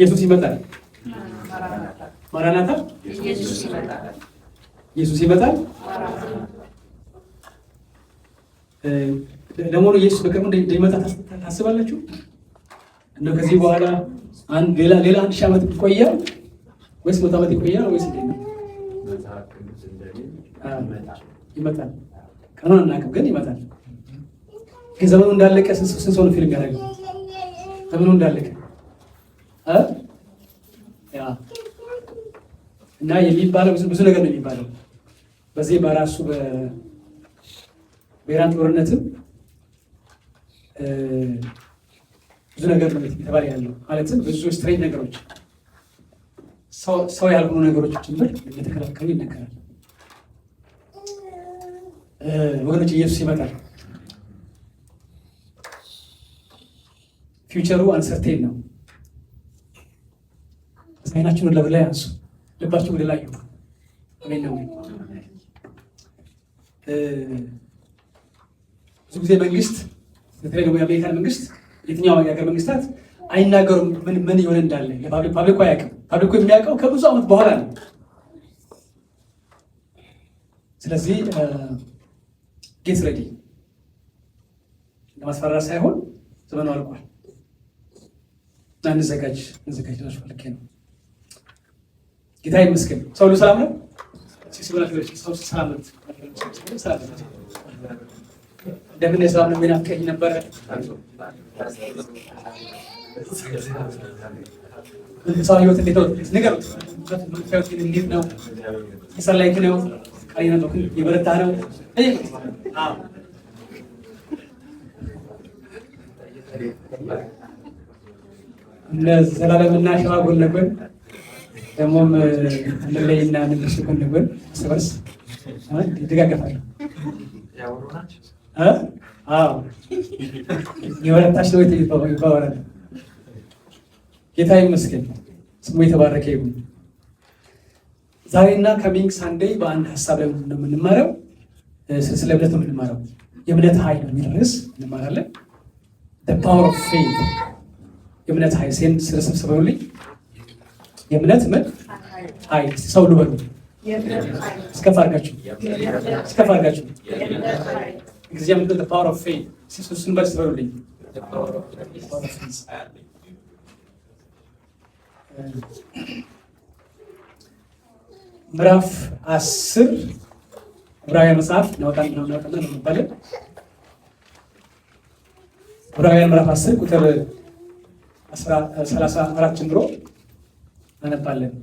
ኢየሱስ ይመጣል። ማራናታ ኢየሱስ ይመጣል። ለሞኑ ኢየሱስ በቅርቡ እንደሚመጣ ታስባላችሁ? እንደው ከዚህ በኋላ ሌላ 1000 ዓመት ይቆያል ወይስ 100 ዓመት ይቆያል ወይስ እንዴት ነው? ይመጣል። ቀኑን አናውቅም፣ ግን ይመጣል። ግን ዘመኑ እንዳለቀ ስንት ሰው ነው ፊልም ያደረገው? ዘመኑ እንዳለቀ እና የሚባለው ብዙ ነገር ነው የሚባለው። በዚህ በራሱ በኢራን ጦርነትም ብዙ ነገር ነው የተባለ ያለው። ማለትም ብዙ ስትሬት ነገሮች፣ ሰው ያልሆኑ ነገሮች ጭምር እንደተከላከሉ ይነገራል። ወገኖች ኢየሱስ ይመጣል። ፊውቸሩ አንሰርቴን ነው። አይናችሁን ወደ ላይ አንሱ፣ ልባችሁ ወደ ላይ ይሁን። አሜን ነው። ብዙ ጊዜ መንግስት፣ በተለይ ደግሞ የአሜሪካን መንግስት፣ የትኛው የሀገር መንግስታት አይናገሩም ምን ይሆን እንዳለ። ፓብሊኩ አያውቅም። ፓብሊኩ የሚያውቀው ከብዙ ዓመት በኋላ ነው። ስለዚህ ጌት ሬዲ ለማስፈራራት ሳይሆን ዘመኑ አልቋል እና እንዘጋጅ ላችሁ ፈልጌ ነው። ጌታ ይመስገን። ሰው ሁሉ ሰላም ነው። እንደምን ሰላም ነው? የሚናፍቀኝ ነበረ። መንፈሳዊ ህይወት እንዴት ነው? ንገሩት። መንፈሳዊ ህይወት እንዴት ነው? የሰላይክ ነው? ቃል ነው? የበረታ ነው? ዘላለምና ሸዋ ጎን ለጎን ደግሞም እንለይና ንግስ ጎን ለጎን እርስ በርስ ይደጋገፋሉ። የበረታች ነው ይባባላል። ጌታ ይመስገን፣ ስሙ የተባረከ ይሁን። ዛሬና ከሚንግ ሳንዴይ በአንድ ሀሳብ ላይ ነው የምንማረው። ስለ እምነት ነው የምንማረው። የእምነት ኃይል የሚል ርዕስ እንማራለን። ፓወር ኦፍ ፌይት፣ የእምነት ኃይል ሴን ስለሰብስበውልኝ የእምነት ምን ኃይል ሰው ልበሉ። እስከፍ አድርጋችሁ እግዚአብሔር ምንድን ነው? ፓወር ኦፍ ፌይት ሲሱስን በልስበሉልኝ። ምዕራፍ 10 ዕብራውያን መጽሐፍ እናወጣና እንባለን። ዕብራውያን ምዕራፍ 10 ቁጥር 34 ጀምሮ እናነባለን።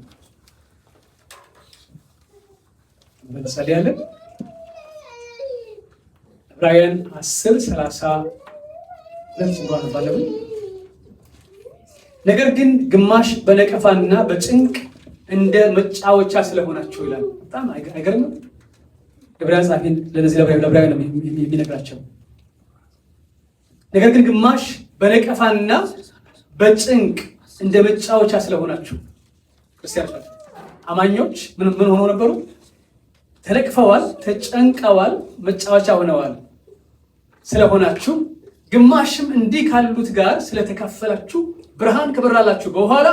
እንጸልያለን። ዕብራውያን 10:32 ጀምሮ እናነባለን። ነገር ግን ግማሽ በነቀፋና በጭንቅ እንደ መጫወቻ ስለሆናችሁ ይላል። በጣም አይገርምም? ዕብራውያን ጻፊ ለነዚህ ለዕብራውያን ነው የሚነግራቸው። ነገር ግን ግማሽ በነቀፋና በጭንቅ እንደ መጫወቻ ስለሆናችሁ። ክርስቲያኖች አማኞች ምን ሆነው ነበሩ? ተነቅፈዋል፣ ተጨንቀዋል፣ መጫወቻ ሆነዋል ስለሆናችሁ፣ ግማሽም እንዲህ ካሉት ጋር ስለተካፈላችሁ ብርሃን ከበራላችሁ በኋላ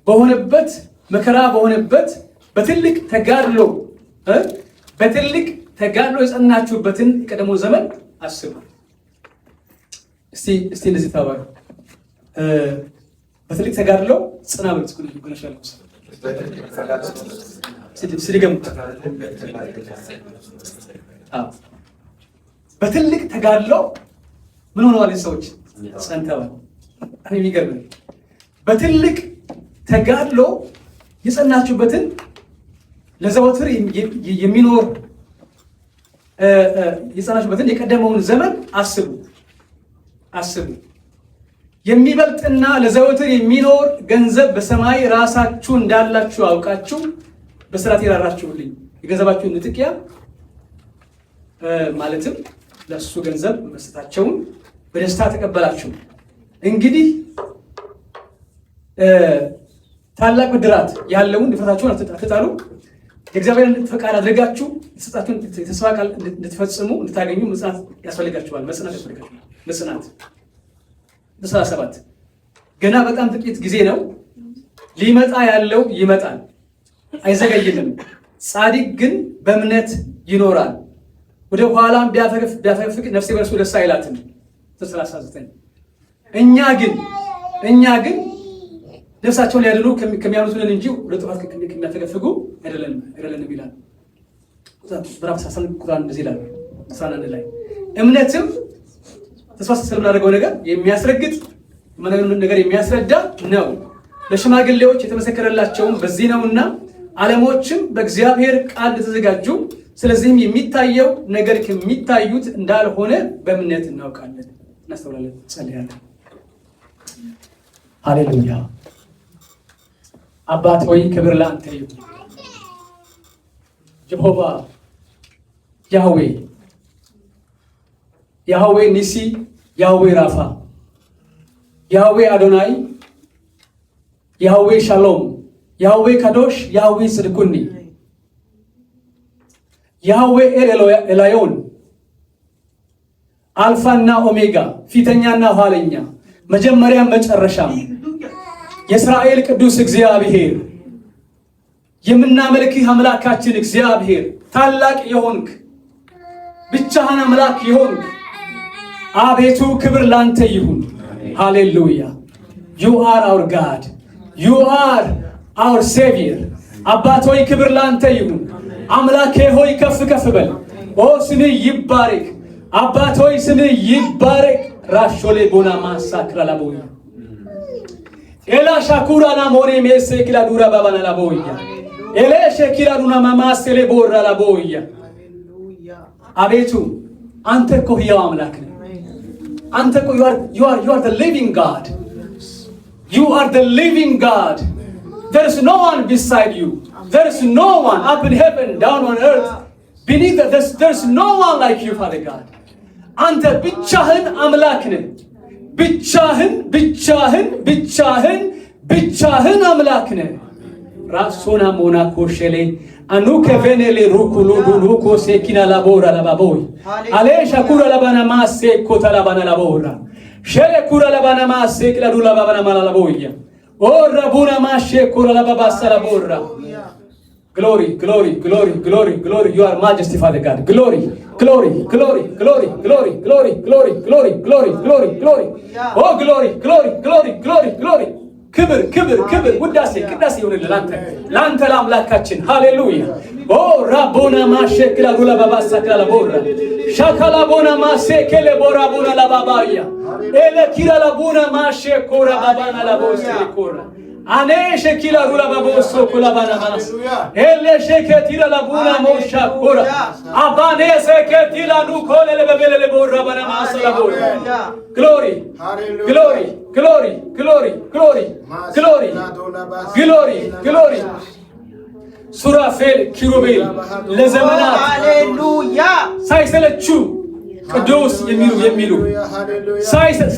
በሆነበት መከራ በሆነበት በትልቅ ተጋድሎ የጸናችሁበትን የቀደሞ ዘመን አስቡ። እስቲ እንደዚህ ተባባሉ። በትልቅ ተጋድሎ ጽና ብልጽ ጉነሻል ሲገሙት በትልቅ ተጋድሎ ምን ሆነዋል? ሰዎች ጸንተዋል። የሚገርም በትልቅ ተጋድሎ የጸናችሁበትን ለዘወትር የሚኖር የጸናችሁበትን የቀደመውን ዘመን አስቡ። የሚበልጥና ለዘወትር የሚኖር ገንዘብ በሰማይ ራሳችሁ እንዳላችሁ አውቃችሁ በስራት የራራችሁልኝ የገንዘባችሁን ንጥቂያ ማለትም ለእሱ ገንዘብ መስጠታቸውን በደስታ ተቀበላችሁ። እንግዲህ ታላቅ ብድራት ያለውን ድፍረታችሁን አትጣሉ። የእግዚአብሔርን ፈቃድ አድርጋችሁ የተሰጣችሁን የተስፋ ቃል እንድትፈጽሙ እንድታገኙ መጽናት ያስፈልጋችኋል። መጽናት 37 ገና በጣም ጥቂት ጊዜ ነው፣ ሊመጣ ያለው ይመጣል፣ አይዘገይም። ጻድቅ ግን በእምነት ይኖራል። ወደ ኋላም ቢያፈገፍግ ነፍሴ በእርሱ ደስ አይላትም። 39 እኛ ግን ነፍሳቸውን ሊያድኑ ከሚያምኑት ነን እንጂ ወደ ጥፋት ከሚያፈገፍጉ አይደለንም ይላል። ምዕራፍ 11 ቁጥር 1 እንደዚህ ይላል። 11 ላይ እምነትም ተስፋ ስለምናደርገው ነገር የሚያስረግጥ ነገር የሚያስረዳ ነው። ለሽማግሌዎች የተመሰከረላቸውም በዚህ ነውና ዓለሞችም በእግዚአብሔር ቃል እንደተዘጋጁ፣ ስለዚህም የሚታየው ነገር ከሚታዩት እንዳልሆነ በእምነት እናውቃለን፣ እናስተውላለን፣ ጸልያለን። ሃሌሉያ። አባት ሆይ ክብር ለአንተ ይሁን። ጀሆቫ ያህዌ ኒሲ፣ ያህዌ ራፋ፣ ያህዌ አዶናይ፣ ያህዌ ሻሎም፣ ያህዌ ካዶሽ፣ ያህዌ ጽድቁኒ፣ ያህዌ ኤልዮን፣ አልፋና ኦሜጋ፣ ፊተኛና ኋለኛ፣ መጀመሪያም መጨረሻም፣ የእስራኤል ቅዱስ እግዚአብሔር፣ የምናመልክህ አምላካችን እግዚአብሔር፣ ታላቅ የሆንክ ብቻህን አምላክ የሆንክ አቤቱ ክብር ላንተ ይሁን። ሃሌሉያ። you are our God, you are our savior። አባት ሆይ ክብር ላንተ ይሁን። አምላኬ ሆይ ከፍ ከፍ በል። ኦ ስምህ ይባረክ። አባት ሆይ ስምህ ይባረክ። ራሾሌ ቦና ማሳክራ ላቦያ ኤላ ሻኩራ ናሞኔ ሜሴ ኪላ ዱራ ባባና ላቦያ ኤሌ ሸኪላ ዱና ማማሰሌ ቦራ ላቦያ። አቤቱ አንተ እኮ ሕያው አምላክ ነህ። አንተ እኮ you are the living God. You are the living God. There is no one beside you. There is no one up in heaven, down on earth, beneath the earth. There is no one like you, Father God. አንተ ብቻህን አምላክ ነህ። ብቻህን አምላክ ነህ። ራሶና ሞና ኮሸሌ አኑ ከቬኔሌ ሩኩሉ ዱሉኮ ሴኪና ላቦራ ላባቦይ አሌ ሻኩራ ላባና ማሴ ኮታ ላባና ላቦራ ሸለ ኩራ ላባና ማሴ ክላዱ ላባና ማላቦያ ኦ ረቡና ማሼ ኩራ ላባባሳ ላቦራ Glory. You are majesty, Father God. Glory. Oh, glory. ክብር ውዳሴ ቅዳሴ ይሁንልህ ላንተ ለአምላካችን። ሃሌሉያ። ኦ ራቦና ማሸክላ ዱላ ባባሳ ክላ ቦራ ሻካላ ቦና ማሴከለ ቦራ ቦና ላባባያ ኤለ ኪራ ላቦና ማሸኮራ ባባና ላቦስ ኮራ አኔ ሸኪላ ዱላ ባቦሶ ኮላ ባና ማስ ኤለ ሸከቲራ ላቦና ሞሻ ኮራ አባኔ ሰከቲላ ኑ ኮለ ለበበለ ቦራ ባና ማስ ላቦራ Glory. ሱራፌል ኪሩቤል ለዘመናት ሃሌሉያ ሳይሰለቹ ቅዱስ የሚሉ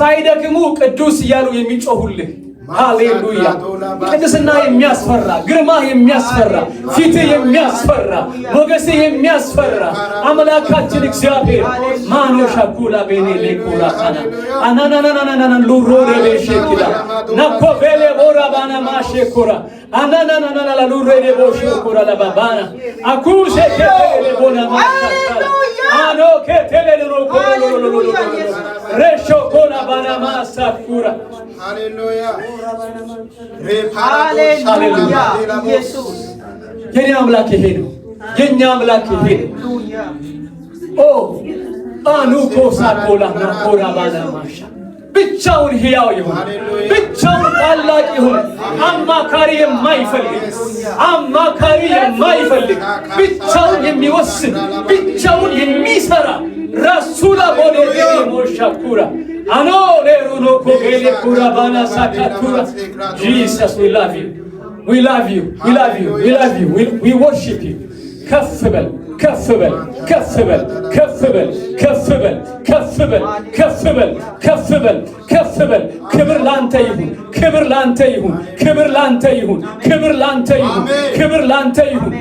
ሳይደክሙ ቅዱስ እያሉ የሚጮሁልህ ሃሌሉያ። ቅድስና የሚያስፈራ፣ ግርማ የሚያስፈራ፣ ፊት የሚያስፈራ፣ ሞገስ የሚያስፈራ አምላካችን እግዚአብሔር ማኖሻ ኩላ ቤኔሌ ኩራ አናናናናናና ሉሮሬ ሸኪላ ናኮቬሌ ቦራ ባና ማሼኮራ አናናናናና ሉሮሬ ቦሼኮራ ለባባና አኩሼ ከቴሌ ቦና ማሻካላ አኖ ከቴሌ ሮኮሎሎሎሎ ሬሾ ኮላ ባና ማሳኩራ ሃሌሉያ ኢየሱስ የኛ አምላክ ይሄ ነው። የኛ አምላክ ይሄ ነው። ኦ አኑ ኮሳ ኮላ ናኮራ ባና ማሻ ብቻውን ሕያው ይሁን፣ ብቻውን ታላቅ ይሁን። አማካሪ የማይፈልግ ብቻውን የሚወስን ብቻውን የሚሰራ ራሱላ ቦሌ ሞሻኩራ አኖ ለሩኖ ኮጌሌ ኩራ ባና ሳካቱራ Jesus we love you we worship you ከፍ በል ክብር ላንተ ይሁን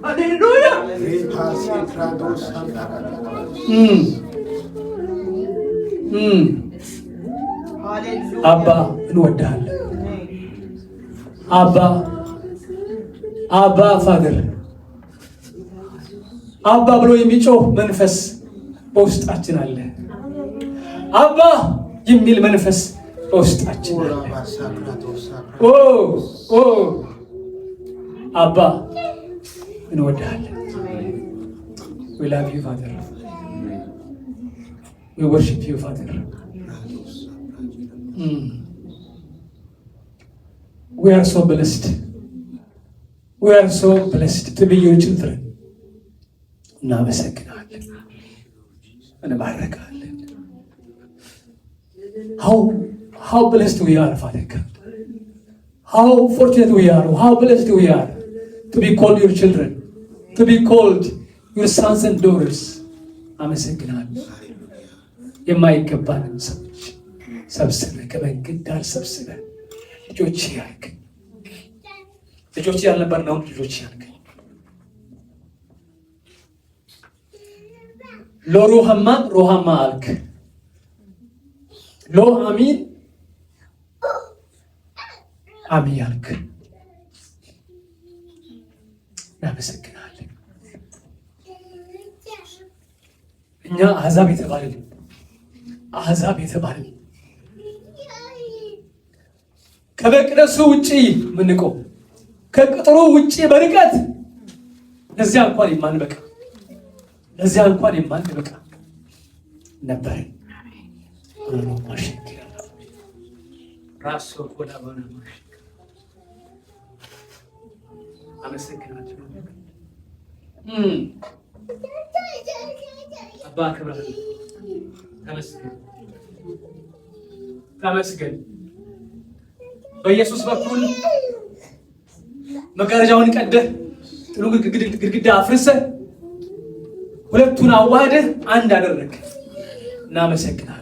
ሃሌሉያ አባ እንወድሃለን። አባ ፋደር አባ ብሎ የሚጮህ መንፈስ በውስጣችን አለ። አባ የሚል መንፈስ በውስጣችን አለ። አባ እንወድሃለን። we love you father, we worship you father. We are so blessed, we are so blessed to be your children. እናመሰግናለን፣ እንባረካለን። how blessed we are father God, how fortunate we are, how blessed we are to be called your children, to be called your sons and daughters. አመሰግናለሁ። የማይገባንን ሰዎች ሰብስበህ ከመንገድ ዳር ሰብስበህ ልጆች ያልከኝ፣ ልጆች ያልነበርነውን ልጆች ያልከኝ፣ ሎሩሃማ ሮሃማ አልክ፣ ሎ አሚን አሚን አልክ። እናመሰግናለን። እኛ አሕዛብ የተባልን ከመቅደሱ ውጪ ምንቆም ከቅጥሩ ውጪ በርቀት ለዚያ እንኳን የማንበቃ ነበር። ራሱ ኮላባና አመሰግናለሁ። አባ ክብር ተመስገን። በኢየሱስ በኩል መጋረጃውን ቀደህ ጥሉ ግድግዳ አፍርሰህ ሁለቱን አዋህደህ አንድ አደረግህ። እናመሰግናለን።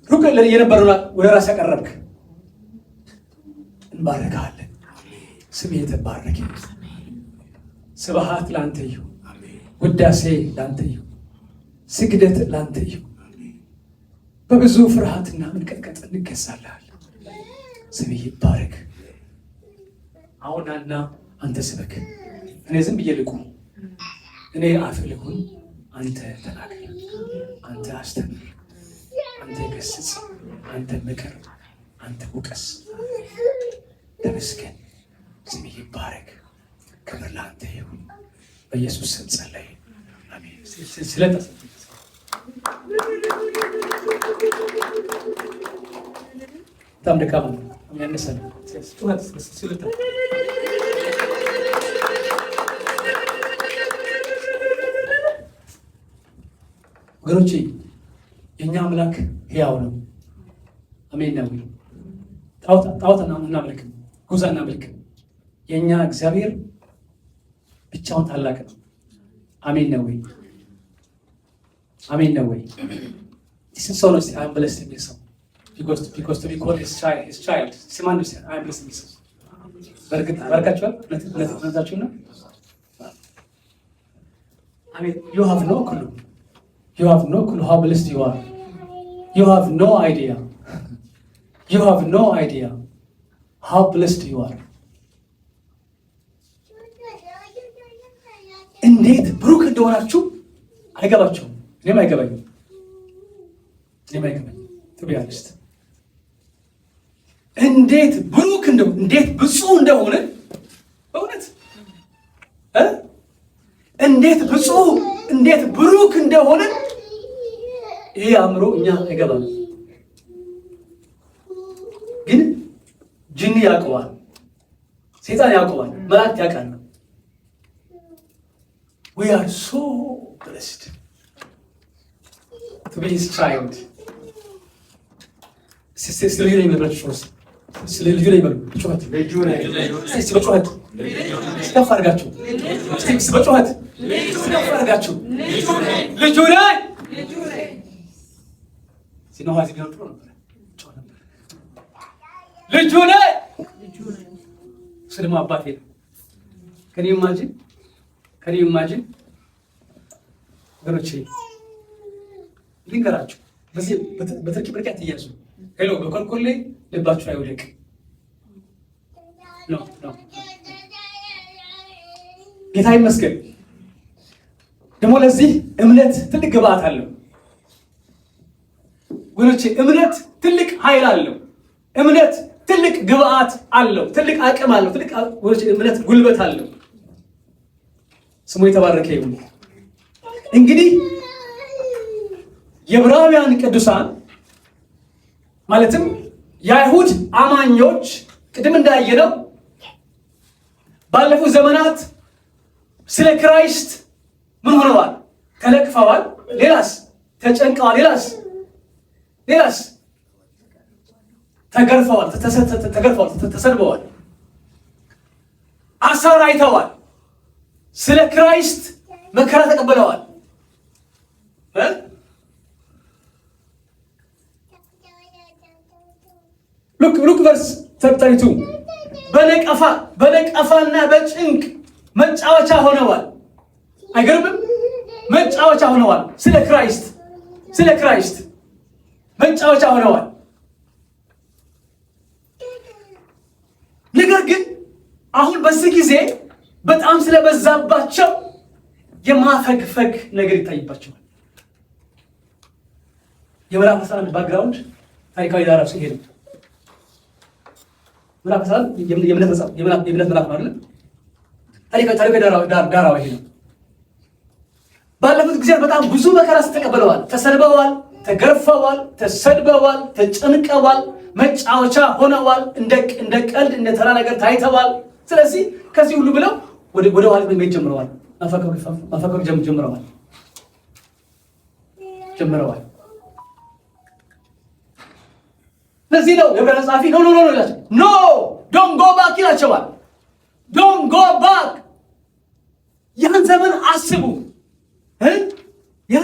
ሩቅ የነበረውን ወደ ራስ ያቀረብክ እንባረካለን። ስም የተባረከ ስብሐት ላንተ ይሁን፣ ውዳሴ ላንተ ይሁን፣ ስግደት ላንተ ይሁን። በብዙ ፍርሃትና መንቀጥቀጥ እንገዛለን። ስም ይባረክ። አሁንና አንተ ስበክ፣ እኔ ዝም ብዬ ልቁም። እኔ አፍ ልሁን፣ አንተ ተናገር፣ አንተ አስተምር፣ አንተ ገስጽ፣ አንተ ምክር፣ አንተ ውቀስ። ተመስገን። ስም ይባረክ። ክብር ላንተ ይሁን። በኢየሱስ ስም ጸለይ፣ አሜን። በጣም ደካማ ነው ያነሳል። ወገኖቼ የእኛ አምላክ ሕያው ነው። አሜን ነው። ጣዖት እናመልክም፣ ጉዛ እናመልክም። የእኛ እግዚአብሔር ብቻውን ታላቅ ነው። አሜን ነው ወይ? አሜን ነው ወይ? ሰው ነው አም ብለስድ የሚል ሰው because to be called his child ሲማን ነው አም ብለስድ የሚል ሰው በርግጥ አባርካችኋል። እውነታችሁ ነው። አሜን። you have no clue how blessed you are. You have no idea how blessed you are. እንዴት ብሩክ እንደሆናችሁ አይገባችሁም። እኔም አይገባኝም። to be honest እንዴት ብሩክ እንደሆነ እንዴት ብፁዕ እንደሆነ በእውነት እንዴት ብፁዕ እንዴት ብሩክ እንደሆነ ይሄ አእምሮ እኛ አይገባም። ግን ጅኒ ያውቀዋል፣ ሰይጣን ያውቀዋል፣ መላእክት ያውቃሉ። We are so blessed to be his child. ስለ ልጁ ላይ መብራችሁ ሶስ ስለ ልጁ ላይ በሉ ጩኸት ልጁ ላይ እስቲ በጩኸት ስከፍ አድርጋችሁ እስቲ በጩኸት ስከፍ አድርጋችሁ ልጁ ላይ ሲኖሃዚ ቢሆን ጥሩ ነበር። ልጁ ነህ። እሱ ደግሞ አባቴ ነው። ከኔ ኢማጂን ወገኖቼ ልንገራችሁ፣ በዚህ በትርኪ ብርቃት እያዙ ሄሎ በኮልኮሌ ልባችሁ አይወደቅ ነው። ጌታ ይመስገን። ደግሞ ለዚህ እምነት ትልቅ ግብአት አለው ወገኖቼ። እምነት ትልቅ ኃይል አለው። እምነት ትልቅ ግብአት አለው። ትልቅ አቅም አለው። ትልቅ እምነት ጉልበት አለው። ስሙ የተባረከ ይሁን። እንግዲህ የዕብራውያን ቅዱሳን ማለትም የአይሁድ አማኞች ቅድም እንዳየነው ባለፉት ዘመናት ስለ ክራይስት ምን ሆነዋል? ተለቅፈዋል። ሌላስ? ተጨንቀዋል። ሌላስ? ተገርፈዋል፣ ተሰድበዋል፣ አሳር አይተዋል። ስለ ክራይስት መከራ ተቀበለዋል። ሉክ ቨርስ 32 በነቀፋና በጭንቅ መጫወቻ ሆነዋል። አይገርምም? መጫወቻ ሆነዋል። ስለ ክራይስት መጫወቻ ሆነዋል። ነገር ግን አሁን በዚህ ጊዜ በጣም ስለበዛባቸው የማፈግፈግ ነገር ይታይባቸዋል። የምዕራፍ 11 ባክግራውንድ ታሪካዊ ዳራ ውስጥ ይሄ ነው። ምዕራፍ 11 የእምነት ምዕራፍ ነው አይደል? ታሪካዊ ዳራው ይሄ ነው። ባለፉት ጊዜ በጣም ብዙ መከራ ተቀበለዋል። ተሰድበዋል፣ ተገርፈዋል፣ ተሰድበዋል፣ ተጨንቀዋል፣ መጫወቻ ሆነዋል። እንደ ቀልድ እንደ ተራ ነገር ታይተዋል። ስለዚህ ከዚህ ሁሉ ብለው ወደ ኋላ መሄድ ጀምረዋል። ማፈቀር ጀምረዋል። ለዚህ ነው የዕብራውያን ጸሐፊ ኖ ይላቸው። ኖ ዶንት ጎ ባክ ይላቸዋል። ዶንት ጎ ባክ። ያን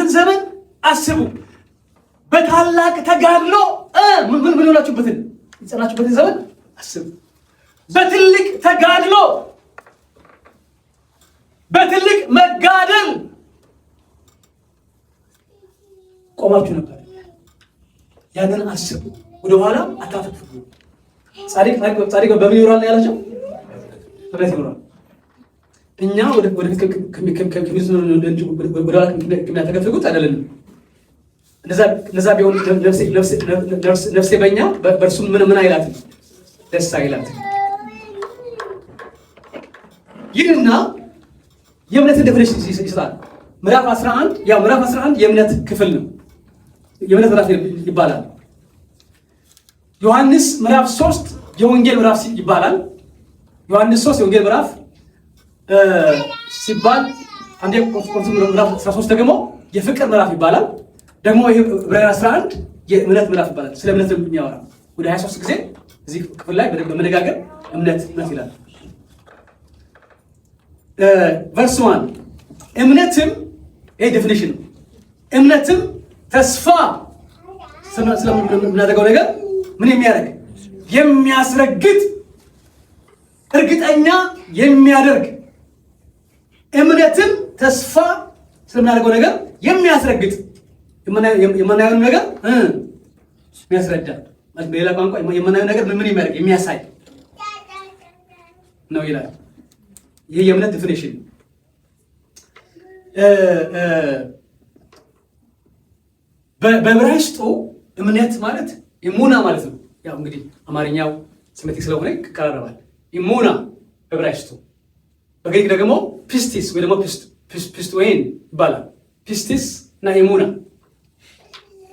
ዘመን አስቡ። በታላቅ ተጋድሎ ምን ሆናችሁበትን የጸናችሁበትን ዘመን አስቡ። በትልቅ ተጋድሎ በትልቅ መጋደል ቆማችሁ ነበር። ያንን አስቡ። ወደ ኋላ አታፈግፍጉ። ጻድቅ በምን ይኖራል ያላቸው? በእምነት ይኖራል። እኛ ወደ ከሚያተገፍጉት አይደለንም። እነዛ ቢሆን ነፍሴ በእኛ በእርሱ ምን አይላትም፣ ደስ አይላትም። ይህና የእምነትን ዴፊኒሽን ይሰጣል። ምዕራፍ 11 የእምነት ክፍል ነው። የእምነት ምዕራፍ ይባላል። ዮሐንስ ምዕራፍ 3 የወንጌል ምዕራፍ ይባላል። ዮሐንስ 3 የወንጌል ምዕራፍ ሲባል አንዴ ቆሮንቶስ ምዕራፍ 13 ደግሞ የፍቅር ምዕራፍ ይባላል። ደግሞ ይሄ ዕብራውያን 11 የእምነት ምዕራፍ ይባላል። ስለ እምነት የሚያወራ ወደ 23 ጊዜ እዚህ ክፍል ላይ በመነጋገር እምነት ይላል። ቨርስ 1 እምነትም ይሄ ዴፊኒሽን ነው። እምነትም ተስፋ ስለምናደርገው ነገር ምን የሚያደርግ የሚያስረግጥ እርግጠኛ የሚያደርግ እምነትም ተስፋ ስለምናደርገው ነገር የሚያስረግጥ የማናየውን ነገር የሚያስረዳ በሌላ ቋንቋ የማናየውን ነገር ምን የሚያደርግ የሚያሳይ ነው ይላል። ይህ የእምነት ዴፊኒሽን በዕብራይስጡ እምነት ማለት ኢሙና ማለት ነው። ያው እንግዲህ አማርኛው ሴሜቲክ ስለሆነ ይቀራረባል። ኢሙና በዕብራይስጡ፣ በግሪክ ደግሞ ፒስቲስ ወይ ደግሞ ፒስቶዌን ይባላል። ፒስቲስ እና ኢሙና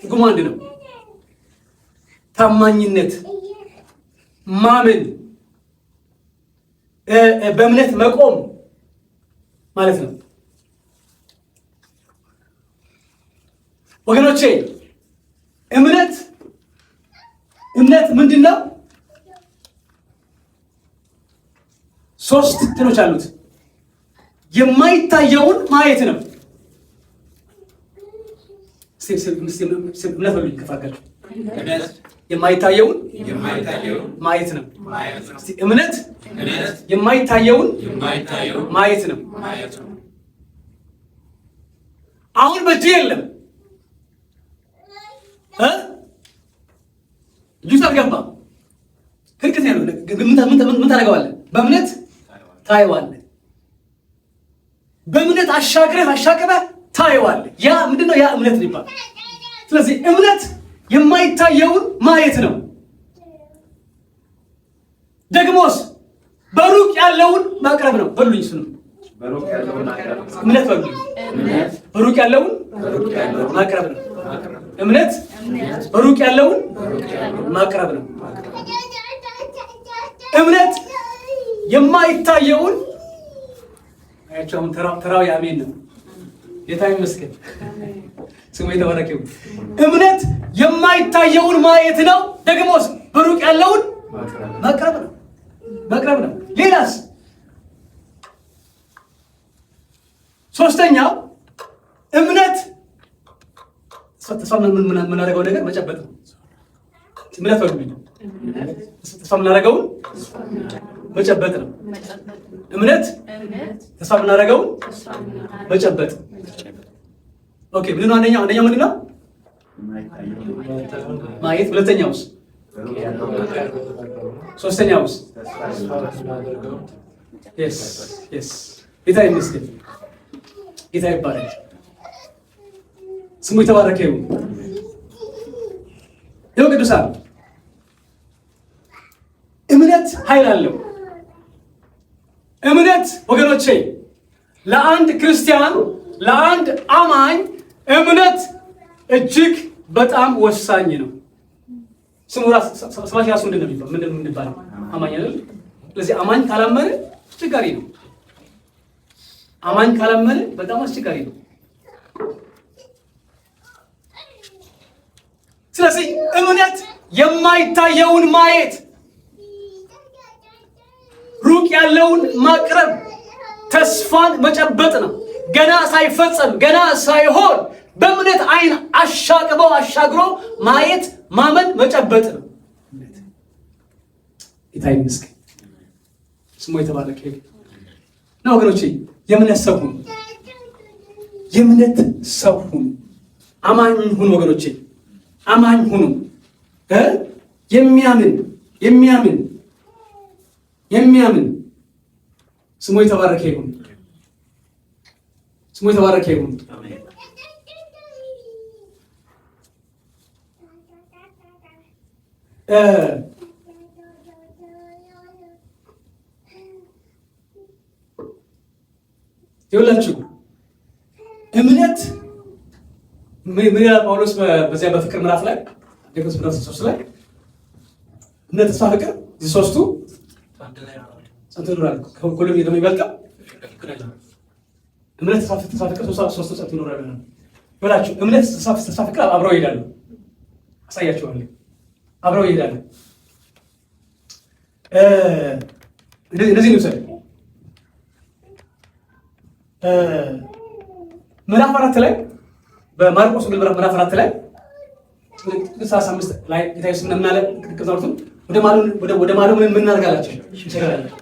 ትርጉሙ አንድ ነው። ታማኝነት፣ ማመን፣ በእምነት መቆም ማለት ነው። ወገኖቼ እምነት ምንድን ነው? 3 እንትኖች አሉት። የማይታየውን ማየት ነው። እምነት በሉኝ ከፋካችሁ። የማይታየውን ማየት ነው። እስቲ እምነት የማይታየውን ማየት ነው። አሁን በእጅ የለም እጁ አልገባም። ክርክት ያለው ምን ታደርገዋለህ? በእምነት ታየዋለህ። በእምነት አሻቅበህ ታየዋለህ። ያ ምንድነው? ያ እምነት ይባላል። ስለዚህ እምነት የማይታየውን ማየት ነው። ደግሞስ በሩቅ ያለውን ማቅረብ ነው። በሉኝ እሱ ነው እምነት። በሉኝ በሩቅ ያለውን ማቅረብ ነው እምነት። በሩቅ ያለውን ማቅረብ ነው እምነት። የማይታየውን አያቸውም። ተራው ያሜን ነው። ጌታ ይመስገን፣ ስሙ የተባረከ ይሁን። እምነት የማይታየውን ማየት ነው። ደግሞስ በሩቅ ያለውን ማቅረብ ነው። ሌላስ? ሶስተኛው እምነት ተስፋ የምናደርገው ነገር መጨበጥ ነው። እምነት በሉኝ ተስፋ የምናደርገውን መጨበጥ ነው። እምነት ተስፋ የምናደርገውን መጨበጥ። ኦኬ፣ ምንድነው? አንደኛው ምንድነው? ማየት። ሁለተኛውስ? ሶስተኛውስ? yes ጌታ ይመስገን፣ ጌታ ይባረክ፣ ስሙ የተባረከ ይሁን። ይኸው ቅዱሳን እምነት ኃይል አለው። እምነት ወገኖቼ ለአንድ ክርስቲያን ለአንድ አማኝ እምነት እጅግ በጣም ወሳኝ ነው። ስሙ ራሱ ምንድን ነው የሚባለው? አማኝ አይደል? ስለዚህ አማኝ ካላመነ አስቸጋሪ ነው። አማኝ ካላመነ በጣም አስቸጋሪ ነው። ስለዚህ እምነት የማይታየውን ማየት፣ ሩቅ ያለውን ማቅረብ፣ ተስፋን መጨበጥ ነው። ገና ሳይፈጸም ገና ሳይሆን በእምነት አይን አሻግሮ ማየት፣ ማመን፣ መጨበጥ ነው። ጌታ ይመስገን፣ ስሙ የተባረከ ነው። ወገኖቼ የእምነት ሰው ሁኑ፣ የእምነት ሰው ሁኑ፣ አማኝ ሁኑ። ወገኖቼ አማኝ ሁኑ። የሚያምን ስሙ የተባረከ ይሁን፣ ስሙ የተባረከ ይሁን። ይኸውላችሁ እምነት ምን ይላል ጳውሎስ በዚያ በፍቅር ምዕራፍ ላይ ዴኮስ ምዕራፍ 3 ላይ እምነት፣ ተስፋ፣ ፍቅር እዚህ ሶስቱ ጸንተው ይኖራሉ። ከሁሉም የሚበልጠው እምነት፣ ተስፋ፣ ፍቅር ሶስቱ ጸንተው ይኖራሉ ይላችሁ። እምነት፣ ተስፋ፣ ፍቅር አብረው ይሄዳሉ። አሳያችኋለሁ። አብረው ይሄዳሉ። እንደዚህ ነው። ምዕራፍ 4 ላይ በማርቆስ ወንጌል ምዕራፍ 4 ላይ 35 ላይ ጌታ ኢየሱስ ምን አለ? ከዛውርቱም ወደ ማዶ ምን እናደርጋላችሁ? እንሸገራለን።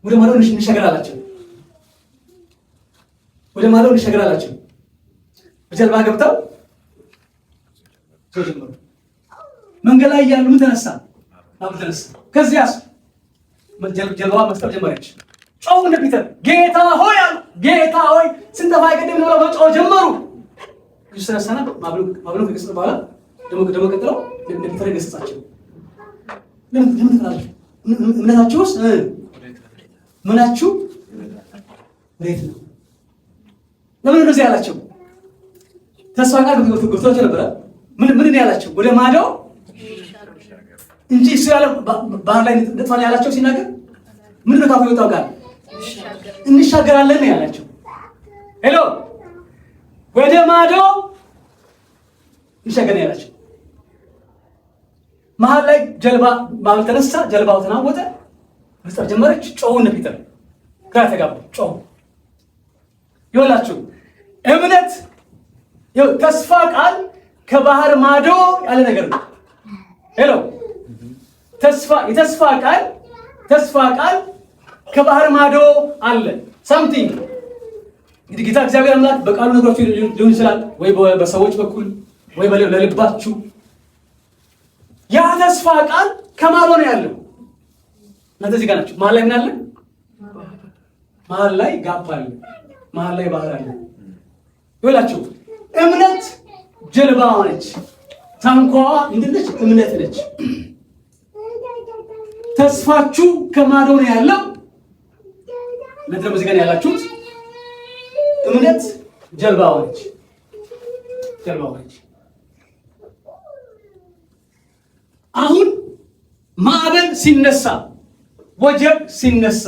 ወደ ማዶ እንሸገራላችሁ። ወደ ማዶ እንሸገራላችሁ። በጀልባ ገብተው ጀመሩ። መንገድ ላይ ያሉ ምን ተነሳ? ማዕበል ተነሳ። ከዚያስ ጀልባዋ መስጠም ጀመረች። ጮሁ እንደ ፒተር፣ ጌታ ሆይ አሉ። ጌታ ሆይ ስንጠፋ አይቀድም ብለው መጮህ ጀመሩ። ኢየሱስ ተነሳና ማዕበሉን ከገሰጸ በኋላ ደግሞ ቀጥለው እንደ ፒተር ገሰጻቸው። ለምን ትላላችሁ? እምነታችሁስ ምናችሁ ወዴት ነው? ለምን እንደዚህ ያላቸው? ተስፋ ቃል ገብቷቸው ነበረ። ምን ያላቸው? ወደ ማዶ እንጂ እሱ ያለው ባህር ላይ እንጥፋን ያላቸው ሲናገር ምን ነው ካፉ የወጣው ቃል? እንሻገራለን ነው ያላቸው። ሄሎ ወደ ማዶ እንሻገራለን ያላቸው። መሀል ላይ ጀልባ ማዕበል ተነሳ። ጀልባው ተናወጠ። መስጠት ጀመረች። ጮሁ እንደ ፒተር፣ ግራ ተጋቡ። ጮሁ። ይኸውላችሁ እምነት ተስፋ ቃል ከባህር ማዶ ያለ ነገር ነው። ሄሎ የተስፋ ቃል ከባህር ማዶ አለ። ሳምቲንግ እንግዲህ ጌታ እግዚአብሔር አምላክ በቃሉ ነገሮች ሊሆን ይችላል፣ ወይ በሰዎች በኩል ወይ ለልባችሁ። ያ ተስፋ ቃል ከማዶ ነው ያለው። እናንተ እዚህ ጋር ናችሁ። መሀል ላይ ምን አለ? መሀል ላይ ጋፕ አለ። መሀል ላይ ባህር አለ። ይኸውላችሁ እምነት ጀልባዋ ነች። ታንኳዋ ምንድን ነች? እምነት ነች። ተስፋችሁ ከማዶ ነው ያለው። እናንተ በዚህ ጋር ያላችሁት እምነት ጀልባዋ ነች። አሁን ማዕበል ሲነሳ፣ ወጀብ ሲነሳ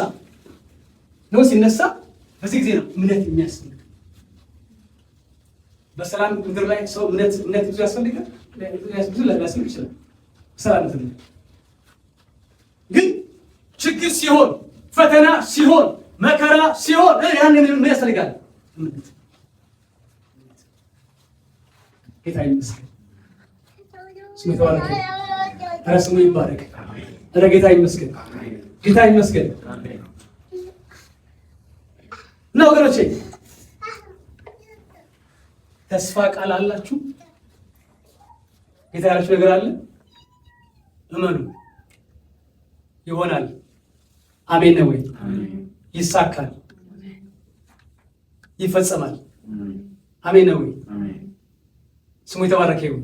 በዚህ ጊዜ ነው እምነት የሚያስፈልግ። በሰላም ምድር ላይ ሰው እምነት ብዙ ያስፈልጋል። ብዙ ሊያስፈልግ ይችላል። ሰላም ምድር ላይ ግን ችግር ሲሆን፣ ፈተና ሲሆን፣ መከራ ሲሆን ያን ምን ያስፈልጋል? እምነት። ጌታ ይመስገን። ስሙ ይባረክ። ስሙ ይባረክ። ጌታ ይመስገን። ጌታ ይመስገን። እና ወገኖቼ ተስፋ ቃል አላችሁ። ጌታ ያላችሁ ነገር አለ። እመኑ፣ ይሆናል። አሜን ነው ወይ? ይሳካል፣ ይፈጸማል። አሜን ነው ወይ? ስሙ የተባረከ ይሁን።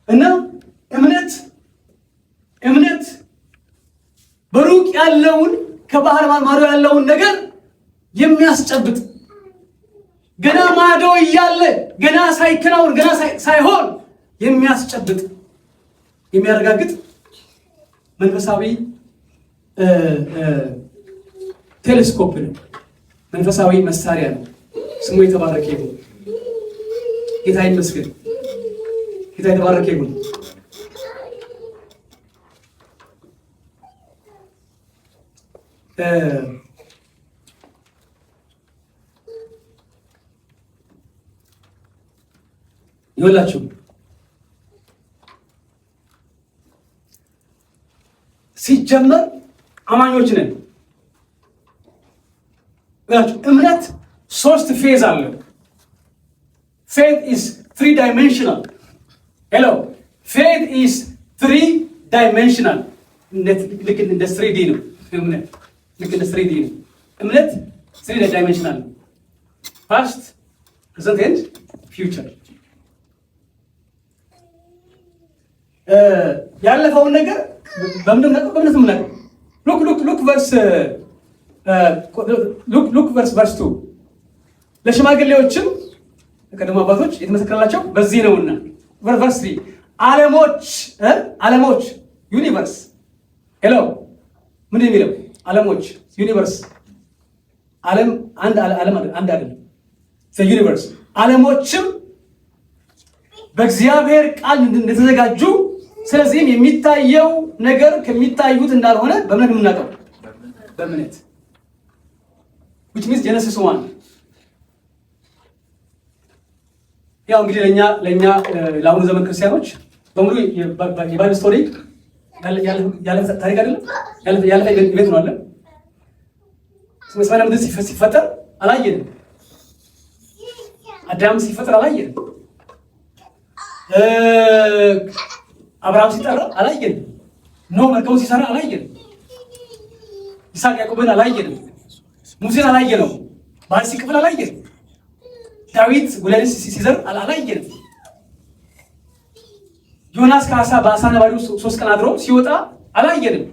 እና እምነት በሩቅ ያለውን ከባህር ማዶ ያለውን ነገር የሚያስጨብጥ ገና ማዶ እያለ ገና ሳይከናወን ገና ሳይሆን የሚያስጨብጥ የሚያረጋግጥ መንፈሳዊ ቴሌስኮፕ ነው። መንፈሳዊ መሳሪያ ነው። ስሙ የተባረከ ይሁን። ጌታ ይመስገን። ጌታ የተባረከ ይሁን። ይኸውላችሁ ሲጀመር አማኞች ነን። እምነት 3 ፌዝ አለው። Faith is 3-dimensional. Hello. Faith is 3-dimensional. ልክ እንደ 3D ነው። እምነት ልክ እንደ 3D ነው። እምነት 3-dimensional ነው። Past, present and future. ያለፈውን ነገር በምንድን ነው? በእምነት ነው የምናውቀው። ሉክ ቨርስ 2 ለሽማግሌዎችም ቀደም አባቶች የተመሰከረላቸው በዚህ ነውና ቨርስ 3 ዓለሞች ዩኒቨርስ ሄሎ ምን የሚለው ዓለሞች ዩኒቨርስ ዓለም አንድ አይደለም። ዩኒቨርስ ዓለሞችም በእግዚአብሔር ቃል እንደተዘጋጁ፣ ስለዚህም የሚታየው ነገር ከሚታዩት እንዳልሆነ በእምነት የምናውቀው በእምነት which means Genesis 1 ያው እንግዲህ ለኛ ለአሁኑ ዘመን ክርስቲያኖች በሙሉ የባይብል ስቶሪ ያለ ታሪክ አይደለም። ያለ ኢቨንት ነው አለ። ሰማይና ምድር ሲፈጠር አላየንም። አዳም ሲፈጠር አላየንም። አብርሃም ሲጠራ አላየንም። ኖህ መርከቡን ሲሰራ አላየንም። ይስሐቅ ያዕቆብን አላየንም። ሙሴን አላየነው። ባህር ሲከፍል አላየንም። ዳዊት ጎልያድን ሲዘር አላየንም። ዮናስ በአሳ ነባሪ 3 ቀን አድሮ ሲወጣ አላየንም።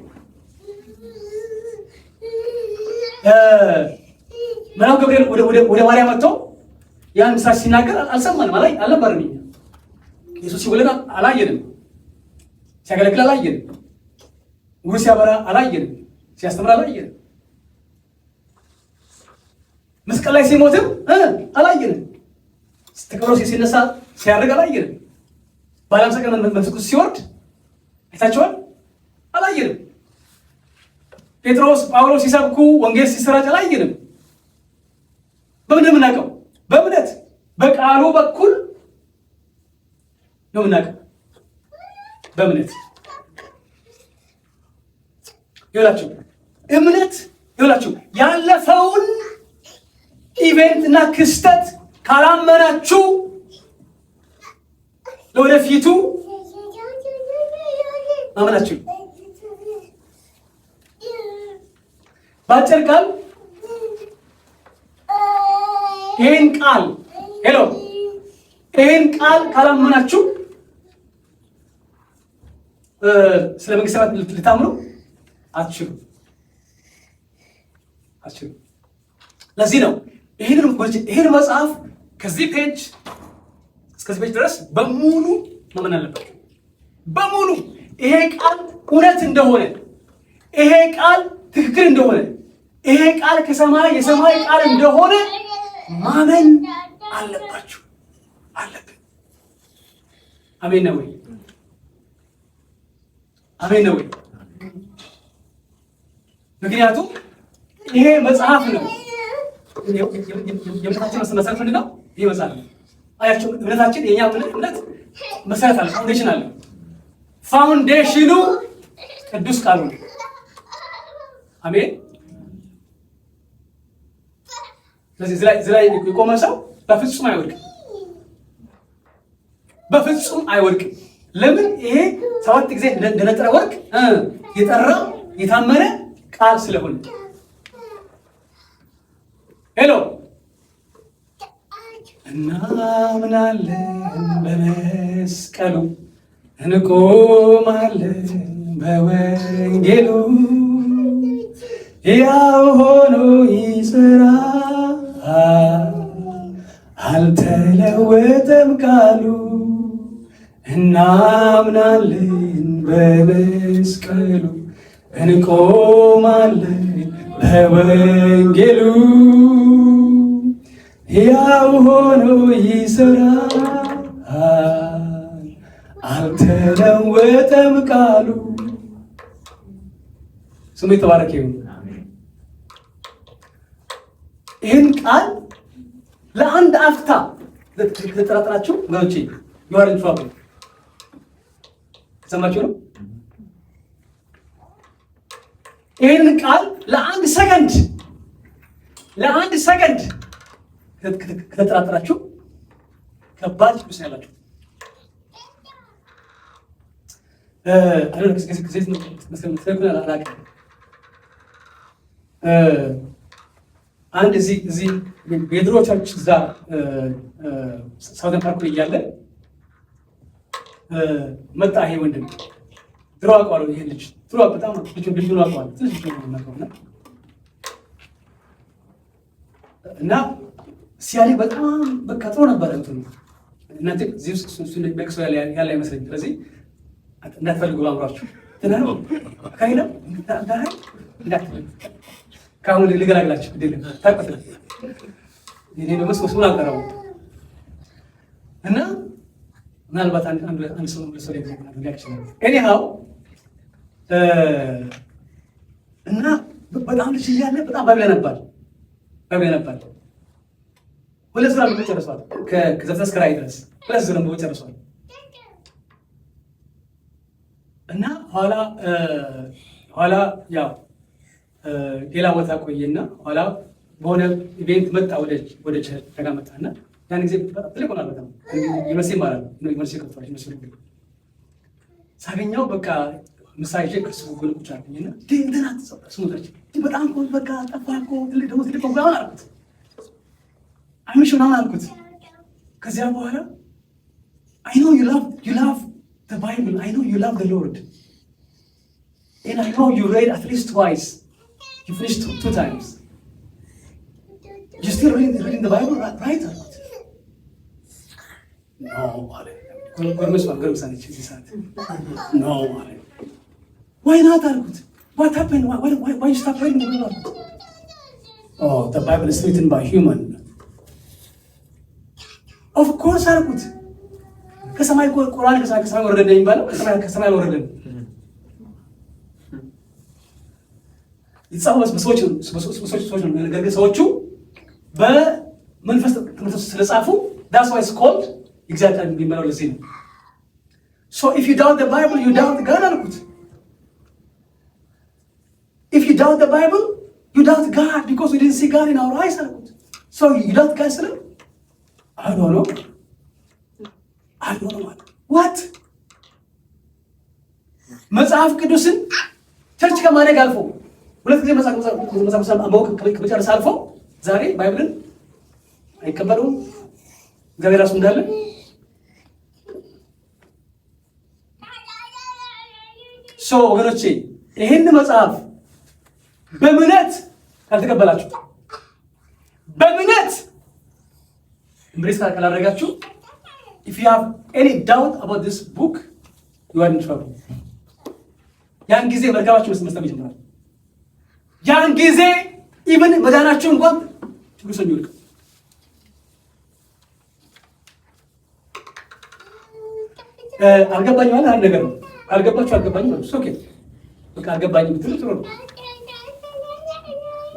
መልአኩ ገብርኤል ወደ ማርያም መጥቶ ያን ምሳሌ ሲናገር አልሰማንም፣ አልነበረንም። ኢየሱስ ሲወለድ አላየንም። ሲያገለግል አላየንም። ውር ሲያበራ አላየንም። ሲያስተምር አላየንም። መስቀል ላይ ሲሞትም አላየንም። ተቀብሮ ሲነሳ ሲያደርግ አላየንም። በ50 ቀን መንፈስ ቅዱስ ሲወርድ አይታችኋል? አላየንም። ጴጥሮስ ጳውሎስ ሲሰብኩ ወንጌል ሲሰራጭ አላየንም። በምን የምናውቀው? በእምነት በቃሉ በኩል ነው የምናውቀው። በእምነት ይላችሁ እምነት ይላችሁ ያለፈውን ኢቨንት እና ክስተት ካላመናችሁ ለወደፊቱ ማመናችሁ ባጭር ቃል ይሄን ቃል ይሄን ቃል ካላመናችሁ ስለ መንግስተ ሰማያት ልታምኑ አትችሉም። ለዚህ ነው ይሄን መጽሐፍ ከዚህ ፔጅ እስከዚህ ፔጅ ድረስ በሙሉ ማመን አለባችሁ። በሙሉ ይሄ ቃል እውነት እንደሆነ፣ ይሄ ቃል ትክክል እንደሆነ፣ ይሄ ቃል የሰማይ ቃል እንደሆነ ማመን አለባችሁ። አለብን። አሜን ነው ወይ? አሜን ነው ወይ? ምክንያቱም ይሄ መጽሐፍ ነው። የእምነታችን መሰረት ምንድን ነው? ይሄ መጽሐፍ ነው። አያችሁ፣ እምነታችን የኛ እምነት መሰረት አለ፣ ፋውንዴሽን አለ። ፋውንዴሽኑ ቅዱስ ቃሉ ነው። አሜን። ስለዚህ እዚህ ላይ የቆመ ሰው በፍጹም አይወድቅም፣ በፍጹም አይወድቅም። ለምን? ይሄ 7 ጊዜ እንደነጠረ ወርቅ የጠራ የታመነ ቃል ስለሆነ። እናምናለን በመስቀሉ እንቆማለን በወንጌሉ ያው ሆኖ ይሰራል አልተለወጠም ቃሉ። እናምናለን በመስቀሉ እንቆማለን በወንጌሉ ያው ሆኖ ይሰራል አልተለወጠም ቃሉ። ስሙ የተባረከ ይሁን። ይህን ቃል ለአንድ አፍታ ለተጠራጠራችሁ ወገኖቼ ይዋርን ፋብ ሰማችሁ ነው። ይህን ቃል ለአንድ ሰከንድ ከተጠራጠራችሁ ከባድ ችግር ያላችሁ አንድ እዚህ የድሮቻች እዛ ሳውዘን ፓርክ እያለ መጣ። ይሄ ወንድም ድሮ አውቀዋለሁ። ይሄ ልጅ ድሮ በጣም ልጅ ነው አውቀዋለሁ። ትንሽ ነው እና ሲያለኝ በጣም በቃ ጥሩ ነበረ። እናንተ እዚህ ውስጥ እሱ በቅሶ ያለ አይመስለኝም። ስለዚህ እንዳትፈልጉ አምሯችሁ ትናንት ካይና እንዳትፈልጉ ካሁን ልገላግላችሁ አይደለም ታውቁት ነው። እኔ ደግሞ መስሙን አልቀረው እና ምናልባት አንድ ሰው ለሰው ሊያክችላል ኤኒሃው እና በጣም ልጅ እያለ በጣም ባብለ ነበር። ሁለት ዙር ነው ጨርሷል። ከዘፍጥረት እስከ ራዕይ ድረስ ሁለት ዙር ነው ጨርሷል። እና ኋላ ያው ሌላ ቦታ ቆየና ኋላ በሆነ ኢቬንት መጣ። ወደ ቸርች መጣና ያን ጊዜ ትልቅ ሆና በጣም ዩኒቨርሲቲ ማለት ነው። ዩኒቨርሲቲ ከፍቷል። ዩኒቨርሲቲ ሳገኘው በቃ ምሳሌ ከሱ ጎን ቁጭ አልኩኝና እንትና ስሙታች በጣም በቃ ጠፋ እኮ ደግሞ ትልቅ ነው አልኩት። አይምሽው ነው አልኩት። ከዚያ በኋላ I know you love the Bible. I know you love the Lord. And I know you read at least twice. You finished two times. You still reading the Bible, right? No, no. Why not? What happened? Why you stop reading the Bible? Oh, the Bible is written by human. Of course, አልኩት። ከሰማይ ቁርአን ከሰማይ ወረደ የሚባለው ከሰማይ አልወረደም። የተጻፈው በሰዎች ነው። ነገር ግን ሰዎቹ በመንፈስ ስለጻፉ that's why it's called እግዚአብሔር የሚመራው ለዚህ ነው። So if you doubt the Bible, you doubt God አልኩት። If you doubt the Bible, you doubt God because we didn't see God in our eyes አልኩት። So you doubt God ስለ I don't know what መጽሐፍ ቅዱስን ቸርች ከማድረግ አልፎ ሁለት ጊዜ መጽሐፍ ቅዱስ አንበው ከመጨረስ አልፎ ዛሬ ባይብልን አይቀበሉም። እግዚአብሔር ራሱ እንዳለ ወገኖቼ ይህን መጽሐፍ በእምነት ካልተቀበላችሁ በእምነት እምብሬስ ካላደረጋችሁ if you have any doubt about this book you are in trouble ያን ጊዜ መርጋባችሁ መስጠም ይጀምራል። ያን ጊዜ ኢቭን መዳናችሁ እንኳን ችግር ስለሚወድቅ አልገባኝ ማለት አንድ ነገር ነው። አልገባችሁ አልገባኝ ማለት ኦኬ በቃ አልገባኝ ብትሉ ጥሩ ነው።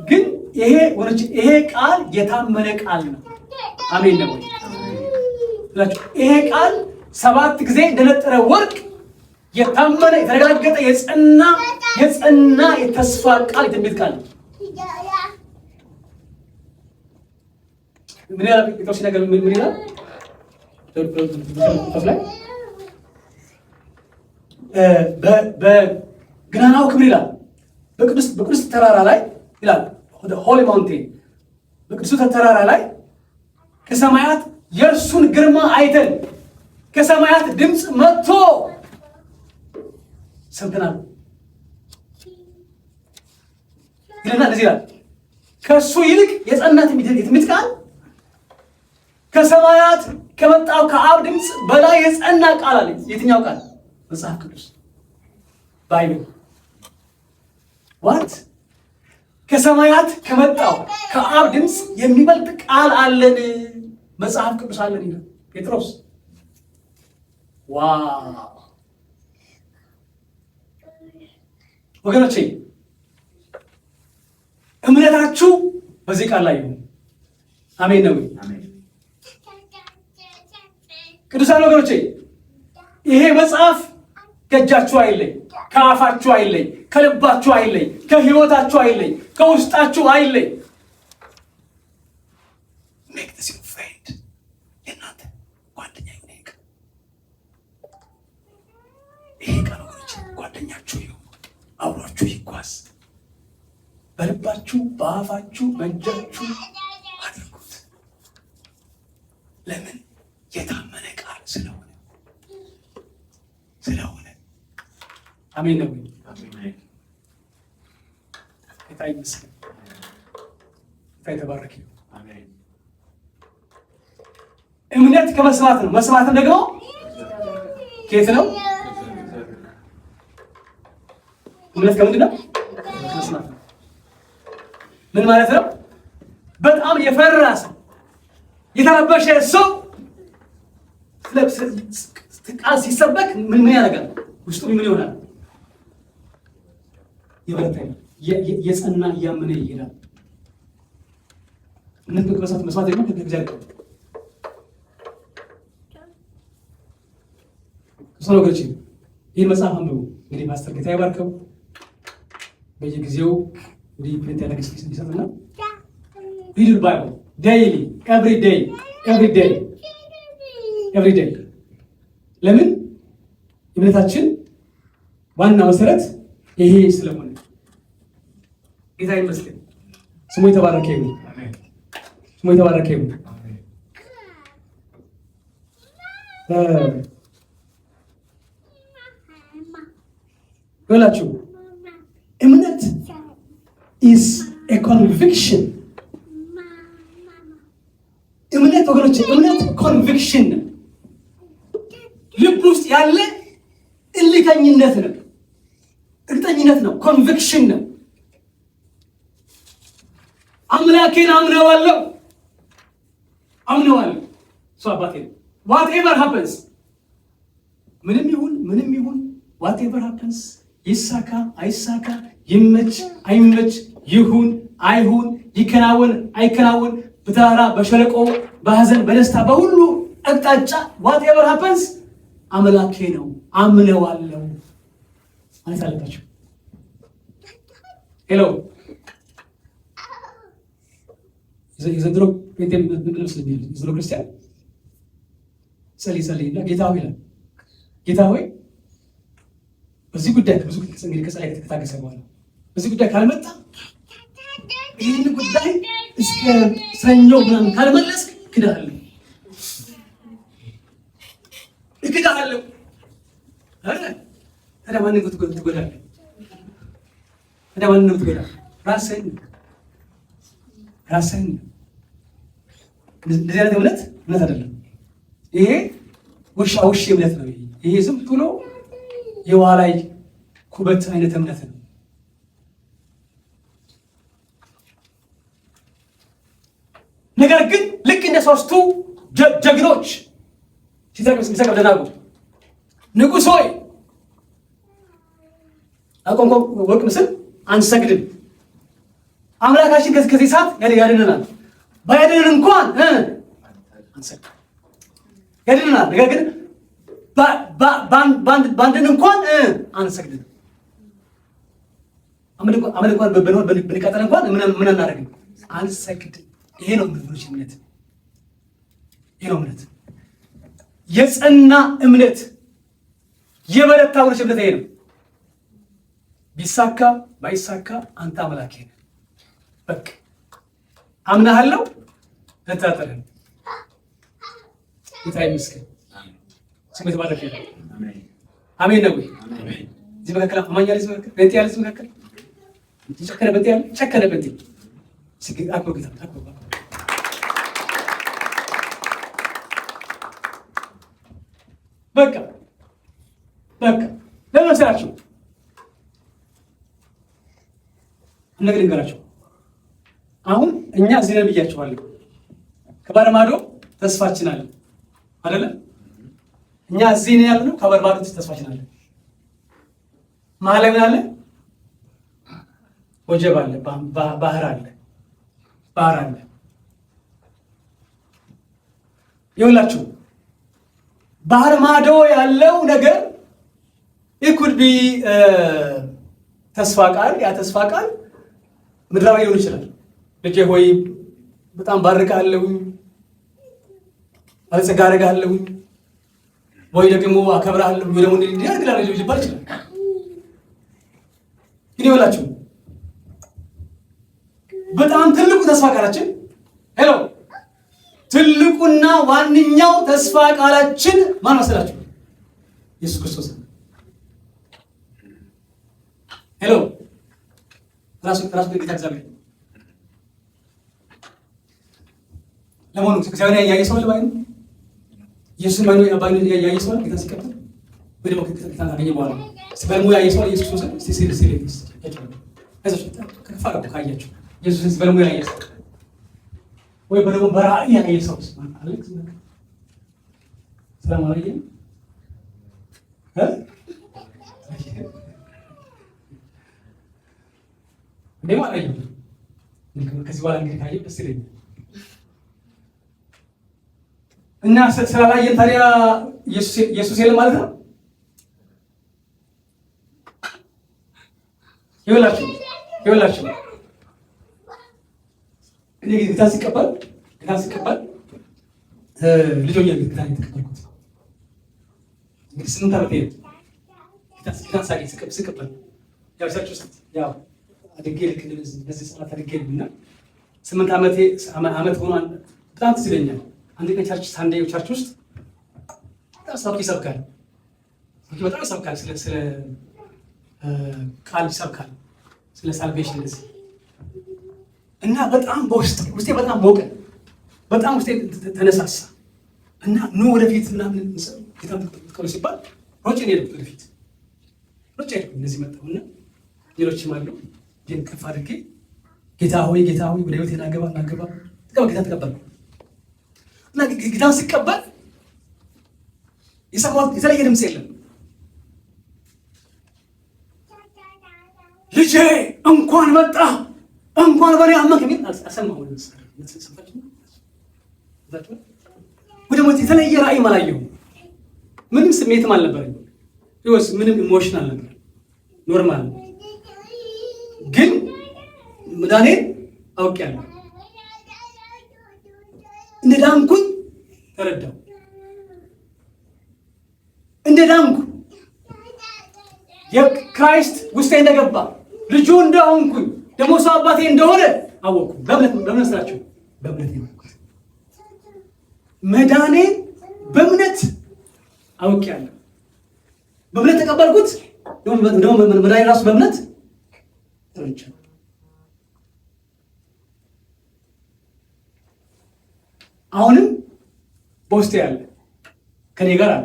ግን ይሄ ቃል የታመነ ቃል ነው። አሜን ነው። ይሄ ቃል 7 ጊዜ እንደነጠረ ወርቅ የታመነ የተረጋገጠ የጸና የተስፋ ቃል የትንቢት ቃል ነው። ምን ያህል ጴጥሮስ ሲናገር ምን ይላል? በገናናው ክብር ይላል በቅዱስ ተራራ ላይ ይላል ሆሊ ማውንቴን በቅዱስ ተራራ ላይ ከሰማያት የእርሱን ግርማ አይተን ከሰማያት ድምፅ መጥቶ ሰምተናል ይለና እንደዚህ ይላል። ከእሱ ይልቅ የጸና ትንቢት ቃል ከሰማያት ከመጣው ከአብ ድምፅ በላይ የጸና ቃል አለ። የትኛው ቃል? መጽሐፍ ቅዱስ ባይብል ዋት ከሰማያት ከመጣው ከአብ ድምፅ የሚበልጥ ቃል አለን፣ መጽሐፍ ቅዱስ አለን ይላል ጴጥሮስ። ዋው ወገኖቼ እምነታችሁ በዚህ ቃል ላይ ነው። አሜን ነው። ቅዱሳን ወገኖቼ ይሄ መጽሐፍ ከእጃችሁ አይለይ፣ ከአፋችሁ አይለይ፣ ከልባችሁ አይለይ፣ ከህይወታችሁ አይለይ፣ ከውስጣችሁ አይለይ። make this your friend የእናንተ ጓደኛ ይሁን። ይሄ ቃል ወገኖቼ ጓደኛችሁ ይሁን፣ አብሯችሁ ይጓዝ። በልባችሁ በአፋችሁ በእጃችሁ አድርጉት። ለምን? የታመነ ቃል ስለሆነ አሜን ነው። ጌታ ይመስገን። ጌታ የተባረከ ይሁን። እምነት ከመስማት ነው፣ መስማትም ደግሞ ከየት ነው? እምነት ከምንድን ነው? ከመስማት ነው። ምን ማለት ነው? በጣም የፈራ ሰው የተረበሸ ሰው ቃል ሲሰበክ ምን ያደርጋል? ውስጡ ምን ይሆናል? የበረታ የጸና እያመነ ይሄዳል። እምነት ከመስማት መስማት ደግሞ ከእግዚአብሔር ነው። ሰሎገች ይህን መጽሐፍ አንብቡ። እንግዲህ ማስተር ጌታ ይባርከው። በየጊዜው እንግዲህ ፕሪንት ያደረገ ስፔስ እንዲሰጥና read the Bible daily every day ለምን? እምነታችን ዋና መሰረት ይሄ ስለሆነ ጌታ ይመስገን። ስሙ የተባረከ ይሁን። ስሙ የተባረከ ይሁን። ወላችሁ እምነት is a conviction። እምነት ወገኖች እምነት ኮንቪክሽን ነው። ልብ ውስጥ ያለ እልከኝነት ነው፣ እርግጠኝነት ነው፣ ኮንቪክሽን ነው። አምላኬን አምነዋለሁ ሰው አባቴ ነው። whatever happens ምንም ይሁን whatever happens ይሳካ አይሳካ፣ ይመች አይመች፣ ይሁን አይሁን፣ ይከናወን አይከናወን፣ በተራራ በሸለቆ በሐዘን በደስታ በሁሉ አቅጣጫ whatever happens አምላኬ ነው አምነዋለሁ ማለት አለባቸው። ሄሎ የዘንድሮ የዘንድሮ ክርስቲያን ጸልይና ጌታ ሆይ ይላል። ጌታ ሆይ በዚህ ጉዳይ ብዙ እንግዲህ ከጸለይ ከተታገሰ በኋላ በዚህ ጉዳይ ካልመጣ ይህን ጉዳይ እስከ ሰኞ ምናምን ካልመለስክ እክድሃለሁ ታዲያ ማንን ትጎዳለህ? ታዲያ ማንን ነው ትጎዳለህ? ራስህን። እንደዚህ አይነት እምነት አይደለም። ይሄ ውሻ እምነት ነው። ይሄ ዝም ብሎ የዋላይ ኩበት አይነት እምነት ነው። ነገር ግን ልክ እንደ ሶስቱ ጀግኖች ሲሰቅም ደናጉ ንጉሥ ሆይ አቆምቆ ወርቅ ምስል አንሰግድም፣ አምላካችን ከዚህ ሰዓት ያድነናል፣ ባያድነን እንኳን አንሰግድም፣ ያድነናል፣ ነገር ግን ባንድን እንኳን አንሰግድም፣ አመድ እንኳን ብንቀጠል እንኳን ምን አናደርግም፣ አንሰግድም። ይሄ ነው ምንድነው እምነት? ይሄ ነው እምነት፣ የጸና እምነት፣ የበረታ እምነት ይሄ ነው። ቢሳካ ባይሳካ አንተ አምላኬ ነህ። በቃ አምናለሁ፣ ለታጠረን ጌታ ይመስገን። ስሙ የተባረከ ይሁን። አሜን ነው ወይ? እዚህ መካከል አማኛ ልጅ መካከል በእንት ያለ እዚህ መካከል ጨከነ በእንት ሲግ አክብሩ ጌታ አክብሩ። በቃ ለመሰላችሁ ነገር ልንገራቸው። አሁን እኛ እዚህ ነን ብያችኋለሁ። ከባህር ማዶ ተስፋችን አለ አይደለ? እኛ እዚህ ነን ያለነው፣ ከባህር ማዶ ተስፋችን አለ። መሀል ላይ ምን አለ? ወጀብ አለ፣ ባህር አለ። ይኸውላችሁ ባህር ማዶ ያለው ነገር ኢኩድ ቢ ተስፋ ቃል፣ ያ ተስፋ ቃል ምድራዊ ሊሆን ይችላል። ልጄ ሆይ በጣም ባርካለሁ፣ አልጸጋ አደርጋለሁ፣ ወይ ደግሞ አከብራለሁ፣ ወይ ደግሞ እንዲያርግላል ሊባል ይችላል። ግን ይኸውላችሁ በጣም ትልቁ ተስፋ ቃላችን ሄሎ፣ ትልቁና ዋነኛው ተስፋ ቃላችን ማን መሰላችሁ? ኢየሱስ ክርስቶስ። ሄሎ ራሱ ጌታ እግዚአብሔር። ለመሆኑ እግዚአብሔር ያየ ሰው ለባይ ነው? ኢየሱስ ማን ነው? ያባይ ያየ ሰው ጌታ ሲቀበል ወይ ደግሞ ጌታ ካገኘ በኋላ በልሙ ያየ ሰው ኢየሱስ ክርስቶስ ሲሪየስ ከዛች ከፋራ ካያችሁ ኢየሱስ በልሙ ያየ ሰው ወይ ደግሞ በራእይ ያየ ሰው ማለት አለክስ ሰላም አለይኩም እንደማ አለኝ ከዚህ በኋላ እንግዲህ ካየ ደስ ይለኛል። እና ስላላየን ታዲያ ኢየሱስ የለም ማለት ነው። ይኸውላችሁ እኔ ጌታ ሲቀበል ልጅ ሆኜ ጌታን የተቀበልኩት እንግዲህ 8 ዓመቴ ነው። ጌታን ሳገኝ ስቀበል ያው ቸርች ውስጥ ያው አድጌ ልክ እንደዚህ ሰዓት አድጌ እና 8 ዓመት ሆኗል። በጣም ትዝ ይለኛል። አንድ ቀን ሳንዴ ቸርች ውስጥ በጣም ይሰብካል፣ ስለ ቃል ይሰብካል፣ ስለ ሳልቬሽን እንደዚህ እና በጣም ውስጤ በጣም ሞቀ፣ በጣም ውስጤ ተነሳሳ እና ኑ ወደፊት ምናምን ጌታ ተቀበሉ ሲባል ሮጬ ነው የሄድኩት ወደፊት። እንደዚህ መጣሁና ሌሎችም አሉ ግን ከፍ አድርጌ ጌታ ሆይ ወደ ህይወቴ ናገባ ጌታ ተቀበልኩ እና ጌታን ሲቀበል የሰማሁት የተለየ ድምፅ የለም። ልጄ እንኳን መጣ እንኳን በኔ አመንክ የሚል አልሰማሁም። ወይ ደግሞ የተለየ ራእይ አላየሁም። ምንም ስሜትም አልነበረኝ። ይወስ ምንም ኢሞሽን አልነበረ፣ ኖርማል። ግን መዳኔን አውቄያለሁ። እንደ ዳንኩኝ ተረዳሁ። እንደ ዳንኩ የክራይስት ውስጤ እንደገባ ልጁ እንደሆንኩኝ ደግሞ ሰው አባቴ እንደሆነ አወቅኩ። በእምነት ስራቸው በእምነት ይመኩት መዳኔን በእምነት አውቄያለሁ። በእምነት ተቀበልኩት። ደግሞ መዳኔ ራሱ በእምነት ተረድቻለሁ። አሁንም በውስጤ ያለ ከኔ ጋር አለ።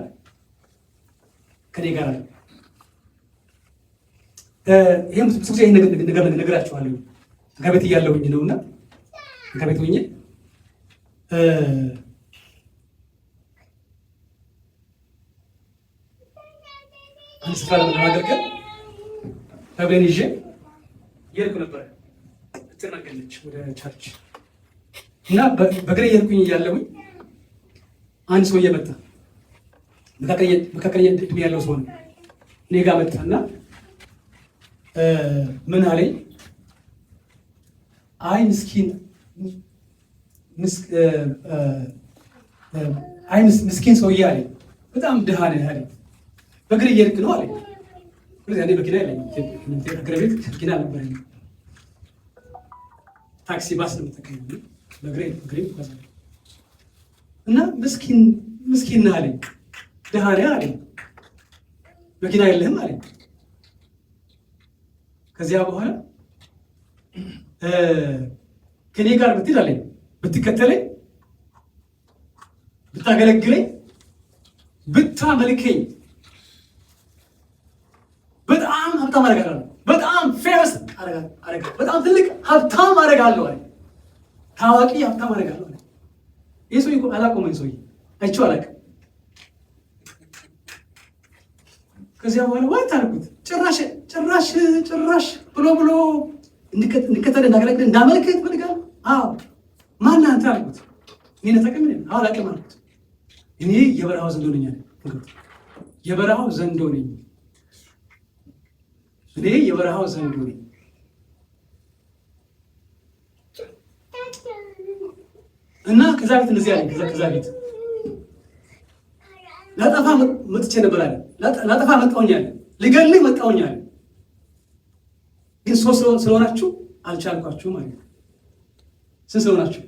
ይሄም ብዙ ጊዜ ይሄን ነገር ነግራችኋለሁ። ከቤት እያለሁኝ ነውና ከቤት ሆኜ አንድ ስፍራ ለማገልገል ተብለን ይዤ እየሄድኩ ነበረ። ትናገለች ወደ ቸርች እና በእግሬ እየሄድኩኝ እያለሁኝ አንድ ሰውዬ መጣ። መካከለኛ ዕድሜ ያለው ሰው ነው። እኔ ጋር መጣና ምን አለኝ? አይ ምስኪን ሰውዬ አለኝ። በጣም ድሃ ነህ አለኝ። በእግሬ እየሄድክ ነው አለኝ። ያኔ መኪና የለኝም። እግረ ቤት መኪና አልነበረኝም። ታክሲ ባስ ነው የምጠቀመው። በእግሬ እና ምስኪን ነህ አለኝ። ድሃ ነህ አለኝ። መኪና የለህም አለኝ። ከዚያ በኋላ ከኔ ጋር ብትሄድ አለኝ፣ ብትከተለኝ፣ ብታገለግለኝ፣ ብታመልከኝ በጣም ሀብታም አደርጋለሁ። በጣም ፌመስ አደርጋለሁ። በጣም ትልቅ ሀብታም አደርጋለሁ አለኝ። ታዋቂ ሀብታም አደርጋለሁ አለኝ። ይህ ሰውዬ አላውቀውም። ሰውዬ አይቼው አላውቅም። ከዚያ በኋላ ወይ ታልኩት ጭራሽ ብሎ እንድከተል እንዳገለግል እንዳመልክት ፈልጋለሁ። አዎ ማን አንተ አልኩት። እኔ ነጠቀም ነኝ። አዎ አላውቅም አልኩት። እኔ የበረሃው ዘንዶ ነኝ አለ። የበረሃው ዘንዶ ነኝ። እኔ የበረሃው ዘንዶ ነኝ። እና ከዛ ቤት እንደዚህ አለኝ። ከዛ ቤት ላጠፋ መጥቼ ነበር አለ። ላጠፋ መጣሁኝ አለ። ልገልህ መጣሁኝ አለ። ግን ሶስት ስለሆናችሁ አልቻልኳችሁም ማለት ነው። ስንት ስለሆናችሁ?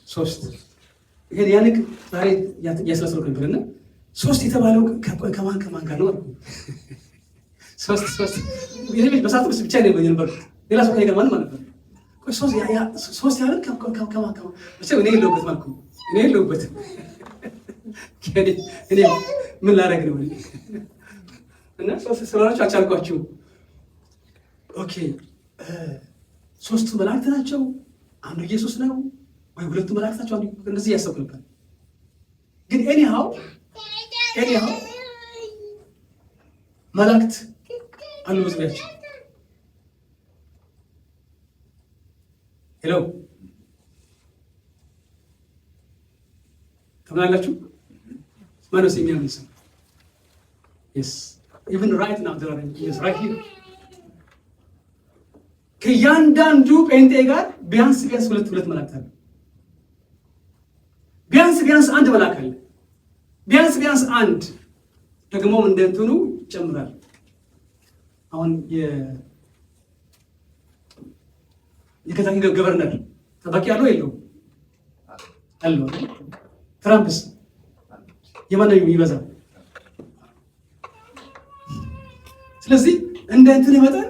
ሶስት። ይሄን ያንክ ዛሬ ያስለሰልኩ ነበርና ሶስት የተባለው ከማን ጋር ነው አልኩ። ሶስት ይሄ በሳቱ ብቻ ነው የነበርኩት። ሌላ ሰው ከኔ ጋር ማንም አልነበረም። ሶስት ያለ ከማን እኔ የለሁበትም አልኩ። እኔ የለሁበትም። እኔ ምን ላደርግ ነው? እና ሶስት ስለሆናችሁ አልቻልኳችሁም። ኦኬ ሶስቱ መላእክት ናቸው፣ አንዱ ኢየሱስ ነው ወይ ሁለቱ መላእክት ናቸው? እንደዚህ ያሰብኩ ነበር። ግን ኤኒሃው መላእክት አሉ በዙሪያቸው። ሄሎ ተምናላችሁ? ማነው የሚያምን ሰው? yes even right now there are yes right here ከእያንዳንዱ ጴንጤ ጋር ቢያንስ ሁለት መላእክት አለ። ቢያንስ አንድ መልአክ አለ። ቢያንስ አንድ ደግሞ እንደ እንትኑ ይጨምራል። አሁን የከተማ ገቨርነር ጠባቂ ያለው የለውም አለው። ትራምፕስ የማን የሚበዛ? ስለዚህ እንደ እንትን ይመጣል።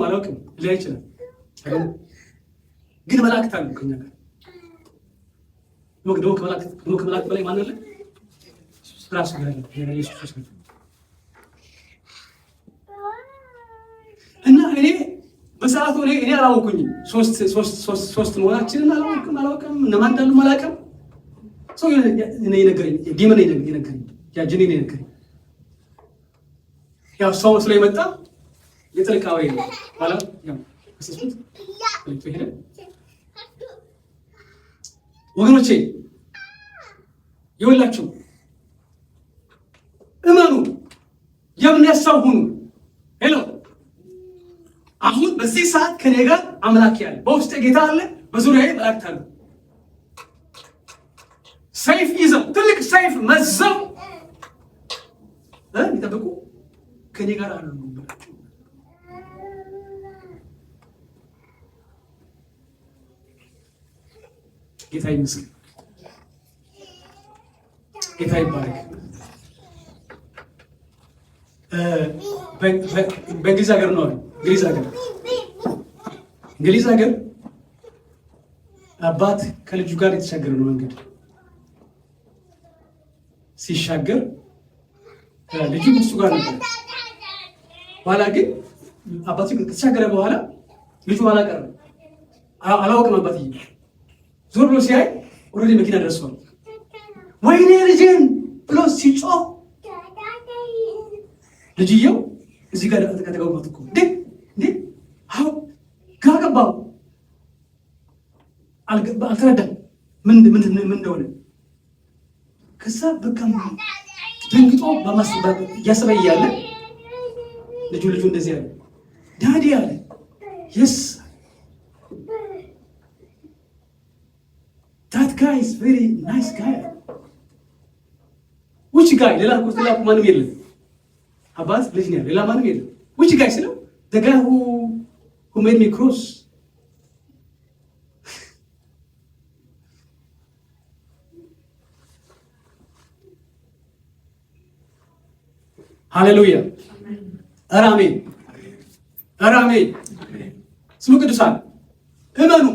አላውቅም ሊያ ይችላል። ግን መላእክት አሉ ከኛ ጋር። ደግሞ ከመላእክት በላይ ማን አለ? ራሱ ጋር ኢየሱስ ክርስቶስ። እና እኔ በሰዓቱ እኔ አላወኩኝም። ሶስት መሆናችንን አላውቅም። እነማን እንዳሉ አላውቅም። ሰው የነገረኝ ዲመን የነገረኝ ያ ጅኒ የነገረኝ ያው ሰው መስሎ የመጣ የጥልቅ አውሬ ነው ማለት ነው። ከሰስኩት ሄደ። ወገኖቼ ይኸውላችሁ እመኑ፣ የእምነት ሰው ሁኑ። ሄሎ አሁን በዚህ ሰዓት ከኔ ጋር አምላክ ያለ፣ በውስጤ ጌታ አለ፣ በዙሪያዬ መላእክት አሉ። ሰይፍ ይዘው ትልቅ ሰይፍ መዘው ይጠብቁ ከኔ ጋር አሉ። ጌታ ይመስገን። ጌታ ይባረክ። በእንግሊዝ ሀገር ነው። እንግሊዝ ሀገር አባት ከልጁ ጋር የተሻገረ ነው መንገድ ሲሻገር ልጁ እሱ ጋር ነበር። በኋላ ግን አባቱ ከተሻገረ በኋላ ልጁ ኋላ ቀረ። አላወቅም። አባትዬ ዞር ብሎ ሲያይ ኦልሬዲ መኪና ደርሷል። ወይኔ ልጄን ብሎ ሲጮህ ልጅየው እዚህ ጋር ተቀመጡ እኮ እንዴ አው ግራ ገባው። አልተረዳም ምን እንደሆነ። ከዛ በቃ ደንግጦ በማስባብ እያሰበ እያለ ልጁ እንደዚህ ያለ ዳዲ አለ። yes that guy is very nice guy. which guy? ሌላ ማንም የለም። አባት ልጅ ነው፣ ሌላ ማንም የለም። which guy ስለው the guy who made me cross. ሃሌሉያ አሜን አሜን። ስሙ ቅዱሳን እመኑ፣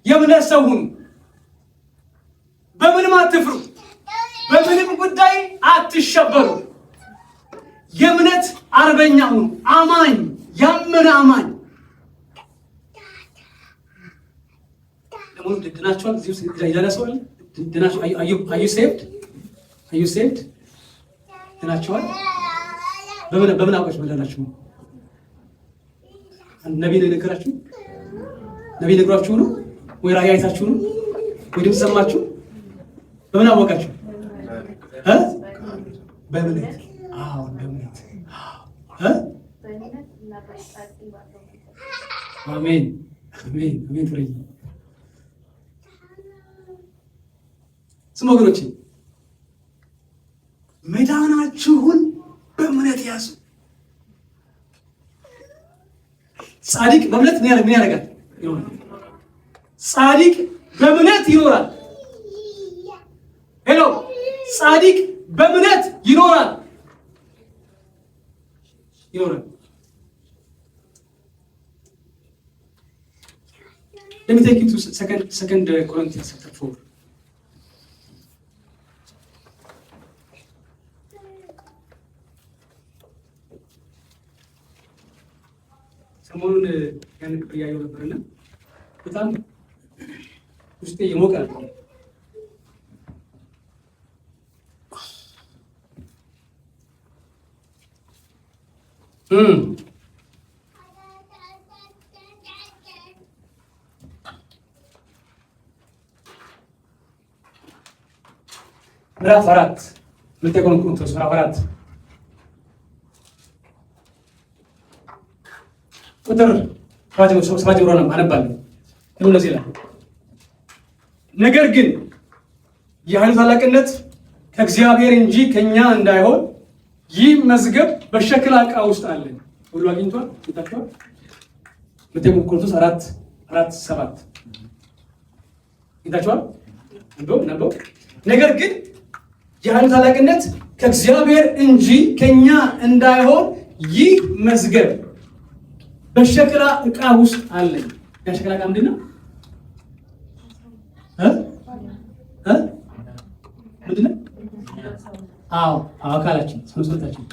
የእምነት ሰው ሁኑ፣ በምንም አትፍሩ፣ በምንም ጉዳይ አትሸበሩ። የእምነት አርበኛ ሁኑ። አማኝ፣ ያመነ አማኝ። ለሞት ድናችኋል። እዚህ ውስጥ ይላልሰዋል ድናችሁ አዩ ሴቭድ ድናችኋል። በምን አውቃችሁ መዳናችሁ? ነቢይ ነው የነገራችሁ? ነቢይ ነግሯችሁ ነው ወይ ራእይ አይታችሁ ነው ወይ ድምፅ ሰማችሁ? በምን አወቃችሁ? በእምነት። አዎ በእምነት። አሜን አሜን አሜን። ፍሬ ስሙ ወገኖቼ፣ መዳናችሁን በእምነት ያዙ። ጻድቅ በእምነት ምን ያደርጋል? ጻድቅ በእምነት ይኖራል። ሄሎ ጻድቅ በእምነት ይኖራል። Let me take you to second Corinthians chapter 4. ሰሞኑን ያን ክፍል እያየሁ ነበርና በጣም ውስጤ የሞቀ ነበር። ምዕራፍ 4 ምዕራፍ 4 ቁጥር 7 ጀምሮ ነው አነባለሁ። እንደዚህ ይላል፣ ነገር ግን የኃይሉ ታላቅነት ከእግዚአብሔር እንጂ ከኛ እንዳይሆን ይህ መዝገብ በሸክላ ዕቃ ውስጥ አለ። ሁሉ አግኝቷል ይታችኋል። ቆሮንቶስ 4:7 ይታችኋል። ነበው ነገር ግን የኃይሉ ታላቅነት ከእግዚአብሔር እንጂ ከኛ እንዳይሆን ይህ መዝገብ በሸክላ ዕቃ ውስጥ አለ። የሸክላ ዕቃ ምንድን ነው? ምንድን ነው? አካላችን፣ ሰውነታችን።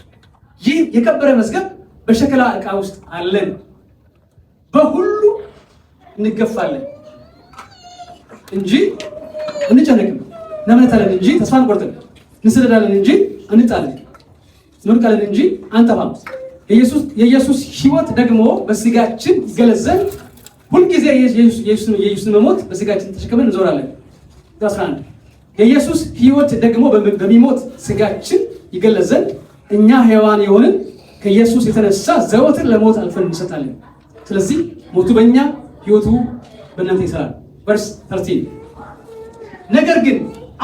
ይህ የከበረ መዝገብ በሸክላ ዕቃ ውስጥ አለን። በሁሉ እንገፋለን እንጂ እንጨነቅም፣ እናመነታለን እንጂ ተስፋ አንቆርጥም፣ እንሰደዳለን እንጂ አንጣለን፣ እንወድቃለን እንጂ አንጠፋም። የኢየሱስ ሕይወት ደግሞ በስጋችን ይገለጽ ዘንድ ሁልጊዜ የኢየሱስን መሞት በስጋችን ተሸክመን እንዞራለን። 11 የኢየሱስ ሕይወት ደግሞ በሚሞት ስጋችን ይገለጽ ዘንድ እኛ ሕያዋን የሆንን ከኢየሱስ የተነሳ ዘወትር ለሞት አልፈን እንሰጣለን። ስለዚህ ሞቱ በእኛ ሕይወቱ በእናንተ ይሰራል። ቨርስ 13 ነገር ግን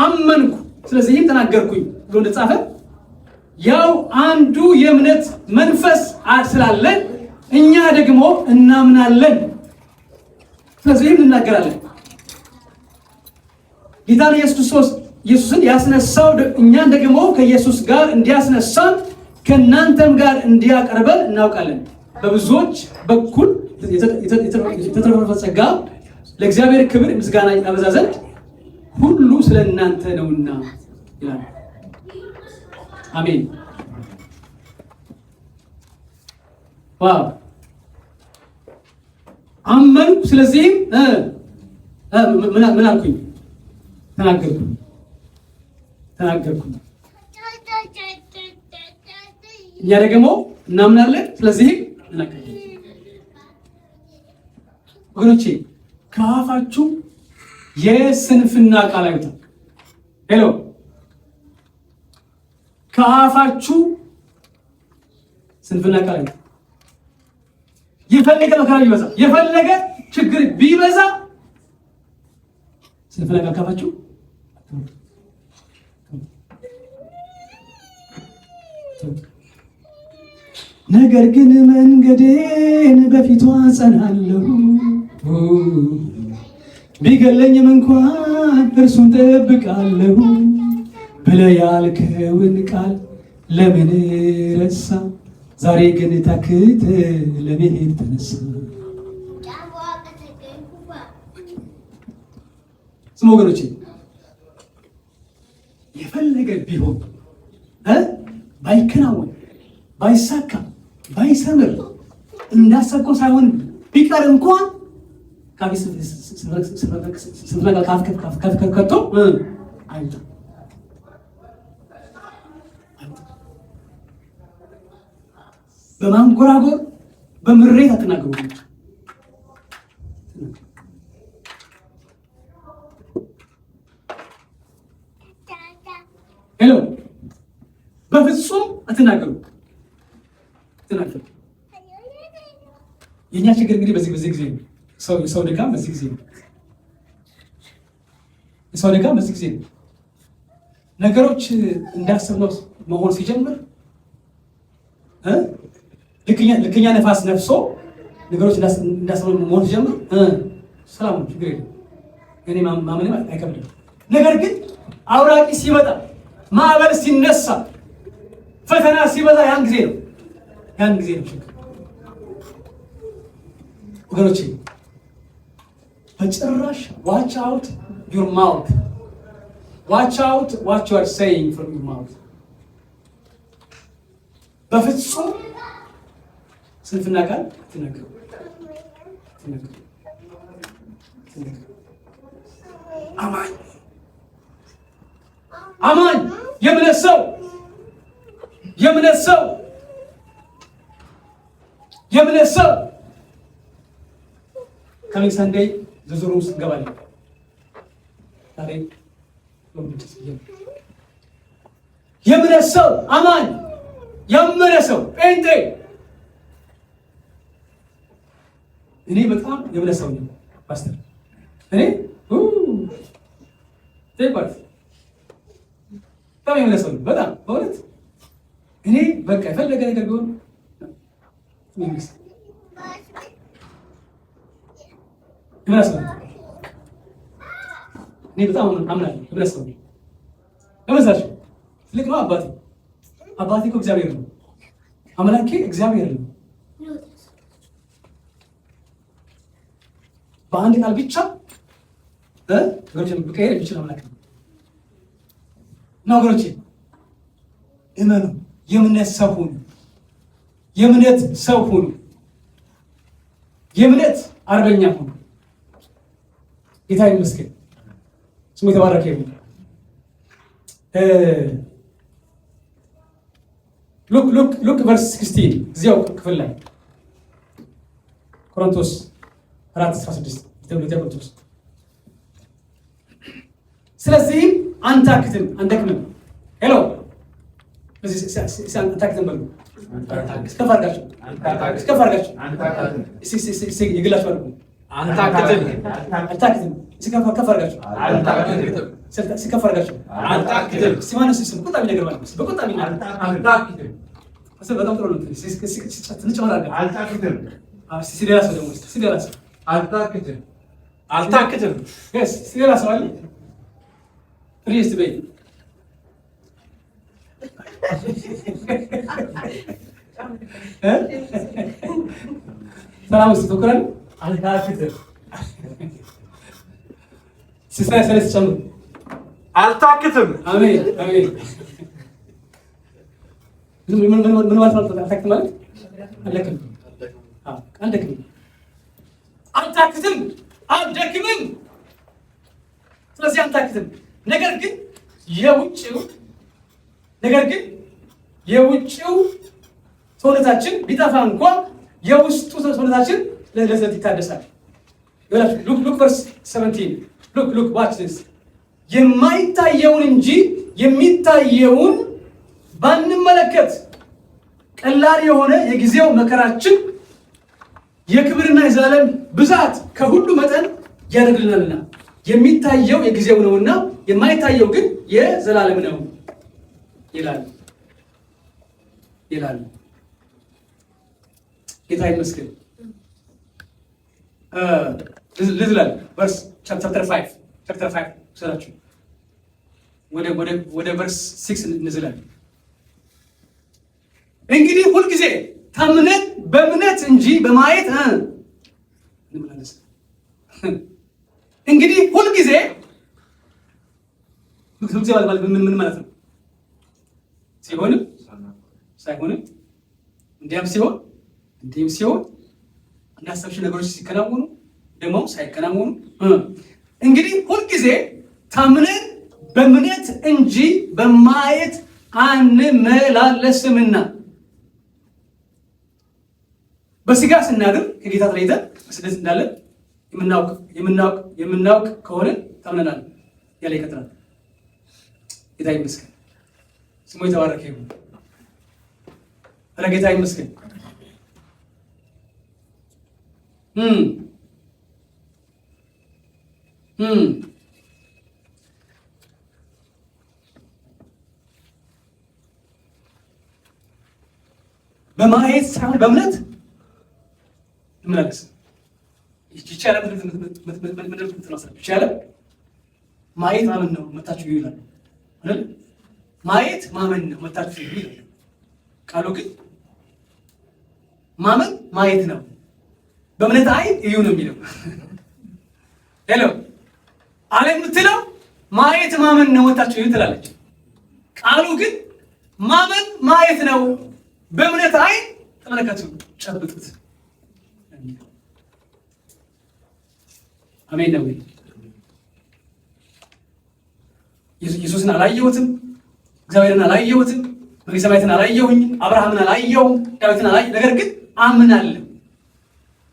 አመንኩ ስለዚህም ተናገርኩኝ ብሎ እንደጻፈ ያው አንዱ የእምነት መንፈስ ስላለን እኛ ደግሞ እናምናለን፣ ስለዚህም እንናገራለን። ጌታን ኢየሱስን ያስነሳው እኛን ደግሞ ከኢየሱስ ጋር እንዲያስነሳን ከእናንተም ጋር እንዲያቀርበን እናውቃለን። በብዙዎች በኩል የተትረፈረፈ ጸጋ ለእግዚአብሔር ክብር ምስጋና ያበዛ ዘንድ ሁሉ ስለ እናንተ ነውና ይላል። አሜን። ዋው! አመንኩ ስለዚህም ምን አልኩኝ? ተናገርኩ። እኛ ደግሞ እናምናለን፣ ስለዚህም እናውቃለን። ወገኖቼ ከአፋችሁ የስንፍና ቃል አይውጣ። ሄሎ፣ ከአፋችሁ ስንፍና ቃል አይውጣ። የፈለገ መከራ ቢበዛ፣ የፈለገ ችግር ቢበዛ ስንፍና ቃል ከአፋችሁ ነገር ግን መንገዴን በፊቷ አጸናለሁ፣ ቢገለኝም እንኳን እርሱን ጠብቃለሁ ብለህ ያልከውን ቃል ለምን ረሳ? ዛሬ ግን ታክት ለመሄድ ተነሳ። ስሙ ወገኖቼ፣ የፈለገ ቢሆን ባይከናወን፣ ባይሳካ፣ ባይሰምር፣ እንዳሰብከው ሳይሆን ቢቀር እንኳን ከቶ አይውጣ። በማንጎራጎር በምሬት አትናገሩ። ሄሎ፣ በፍጹም አትናገሩ። የእኛ ችግር እንግዲህ በዚህ ጊዜ ነው። የሰው ድካም በዚህ ጊዜ ነው። የሰው ድካም በዚህ ጊዜ ነው። ነገሮች እንዳሰብነው መሆን ሲጀምር ልክኛ ነፋስ ነፍሶ ነገሮች እንዳሰብነው መሆን ሲጀምር ሰላም ነው፣ ችግር የለም። እኔ ማመንም አይከብድም። ነገር ግን አውራቂ ሲመጣ፣ ማዕበል ሲነሳ፣ ፈተና ሲበዛ ያን ጊዜ ነው ችግር። ወገኖቼ በጭራሽ watch out your mouth, watch out what you are saying from your mouth። በፍጹም ስንፍና ቃል አትናገሩ። አማኝ የእምነት ሰው ከሚንግ ሰንደይ ዝርዝሩ ውስጥ እንገባለን። ዛሬ የእምነት ሰው አማኝ፣ ያመነ ሰው ጴንጤ። እኔ በጣም የእምነት ሰው ነኝ ፓስተር። እኔ በጣም የእምነት ሰው ነኝ። በጣም በእውነት እኔ በቃ የፈለገ ነገር ቢሆን እኔ በጣም አምናለሁ። እምነት ሰው ለመሳሽ ትልቅ ነው። አባቴ እኮ እግዚአብሔር ነው። አምላኬ እግዚአብሔር ነው። በአንድ ቃል ብቻ ነገሮችን ብቀይር የሚችል አምላክ ነው እና ወገኖቼ እመኑ። የእምነት ሰው ሁኑ። የእምነት ሰው ሁኑ። የእምነት አርበኛ ሁኑ። ጌታ ይመስገን፣ ስሙ የተባረከ ይሁን። ሉክ ቨርስ 16 እዚያው ክፍል ላይ ቆሮንቶስ 4:16 ቆሮንቶስ ስለዚህም አንታክትም አንደክምም። ሄሎ አንታክትም በሉ። እስከፍ አድርጋችሁ የግላችሁ አድርጉ። አንታክትም ከፍ አድርጋችሁ ሲማነው ስም ቁጣ ነገር ማለት ነው። በቁጣ በጣም ጥሩ ነው። ሲደራ ሰው ደግሞ ሲደራ ሰው አልታክትም ሲደራ ሰው አለ ፕሊዝ በይ ሰላም ውስጥ ትኩራል አልታክትም ሲሳይ ሰለስ ጨምሩ አልታክትም። አሜን አሜን። ምን ማለት ነው? አልታክትም ማለት አልደክም አልደክምም። ስለዚህ አልታክትም። ነገር ግን የውጭው ሰውነታችን ቢጠፋ እንኳን የውስጡ ሰውነታችን ለዘት ይታደሳል። ሉክ ቨርስ 17 ሉክ ዋች ዲስ የማይታየውን እንጂ የሚታየውን ባንመለከት ቀላል የሆነ የጊዜው መከራችን የክብርና የዘላለም ብዛት ከሁሉ መጠን ያደርግልናልና። የሚታየው የጊዜው ነውና የማይታየው ግን የዘላለም ነው ይላል። ጌታ ይመስገን። ልዝላል ቨርስ ቻፕተር 5 ሰላችሁ ወደ ቨርስ 6 እንዝላል። እንግዲህ ሁልጊዜ ታምነን በእምነት እንጂ በማየት እንመላለስ። እንግዲህ ሁልጊዜ ማለት ምን ማለት ነው? ሲሆንም ሳይሆንም እንዲያም ሲሆን እንዲህም ሲሆን እንዳሰብሽ ነገሮች ሲከናወኑ ደግሞ ሳይከናወኑ እንግዲህ ሁልጊዜ ታምነን በእምነት እንጂ በማየት አንመላለስምና። በስጋ ስናድር ከጌታ ተለይተን በስደት እንዳለን የምናውቅ ከሆነ ታምነናል ያለ ይቀጥላል። ጌታ ይመስገን፣ ስሙ የተባረከ ይሁን። ጌታ ይመስገን። በማየት ሳይሆን በእምነት እንመላለስ። ይቻላል። ይቻላል። ማየት ማመን ነው መታችሁ ይላል አይደል? ማየት ማመን ነው መታችሁ ይላል ቃሉ። ግን ማመን ማየት ነው። በእምነት አይን እዩ ነው የሚለው። ሄሎ አለ የምትለው ማየት ማመን ነው መታችሁ እዩ ትላለች። ቃሉ ግን ማመን ማየት ነው። በእምነት አይን ተመለከቱ፣ ጨብጡት። አሜን ነው። ኢየሱስን አላየሁትም፣ እግዚአብሔርን አላየሁትም፣ መንግሥተ ሰማያትን አላየሁኝም፣ አብርሃምን አላየሁም፣ ዳዊትን አላየሁም። ነገር ግን አምናለሁ።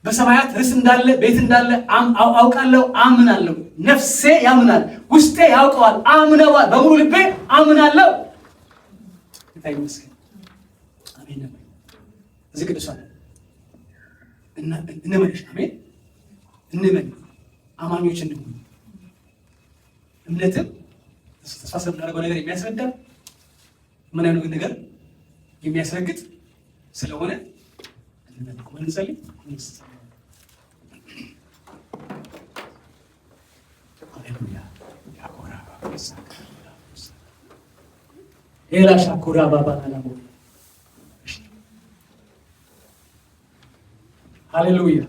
በሰማያት ርስት እንዳለ ቤት እንዳለ አውቃለሁ፣ አምናለሁ። ነፍሴ ያምናል፣ ውስጤ ያውቀዋል፣ አምነዋል። በሙሉ ልቤ አምናለሁ። ጌታ ይመስገን። አሜን ነው። እዚህ ቅዱሳን እንመንሽ። አሜን እንመን። አማኞች እንሁን። እምነትም ተስፋ ስለምናደርገው ነገር የሚያስረዳ ምን አይነት ነገር የሚያስረግጥ ስለሆነ እንጸልይ። ሌላ ሻኩራ ባባና ሃሌሉያ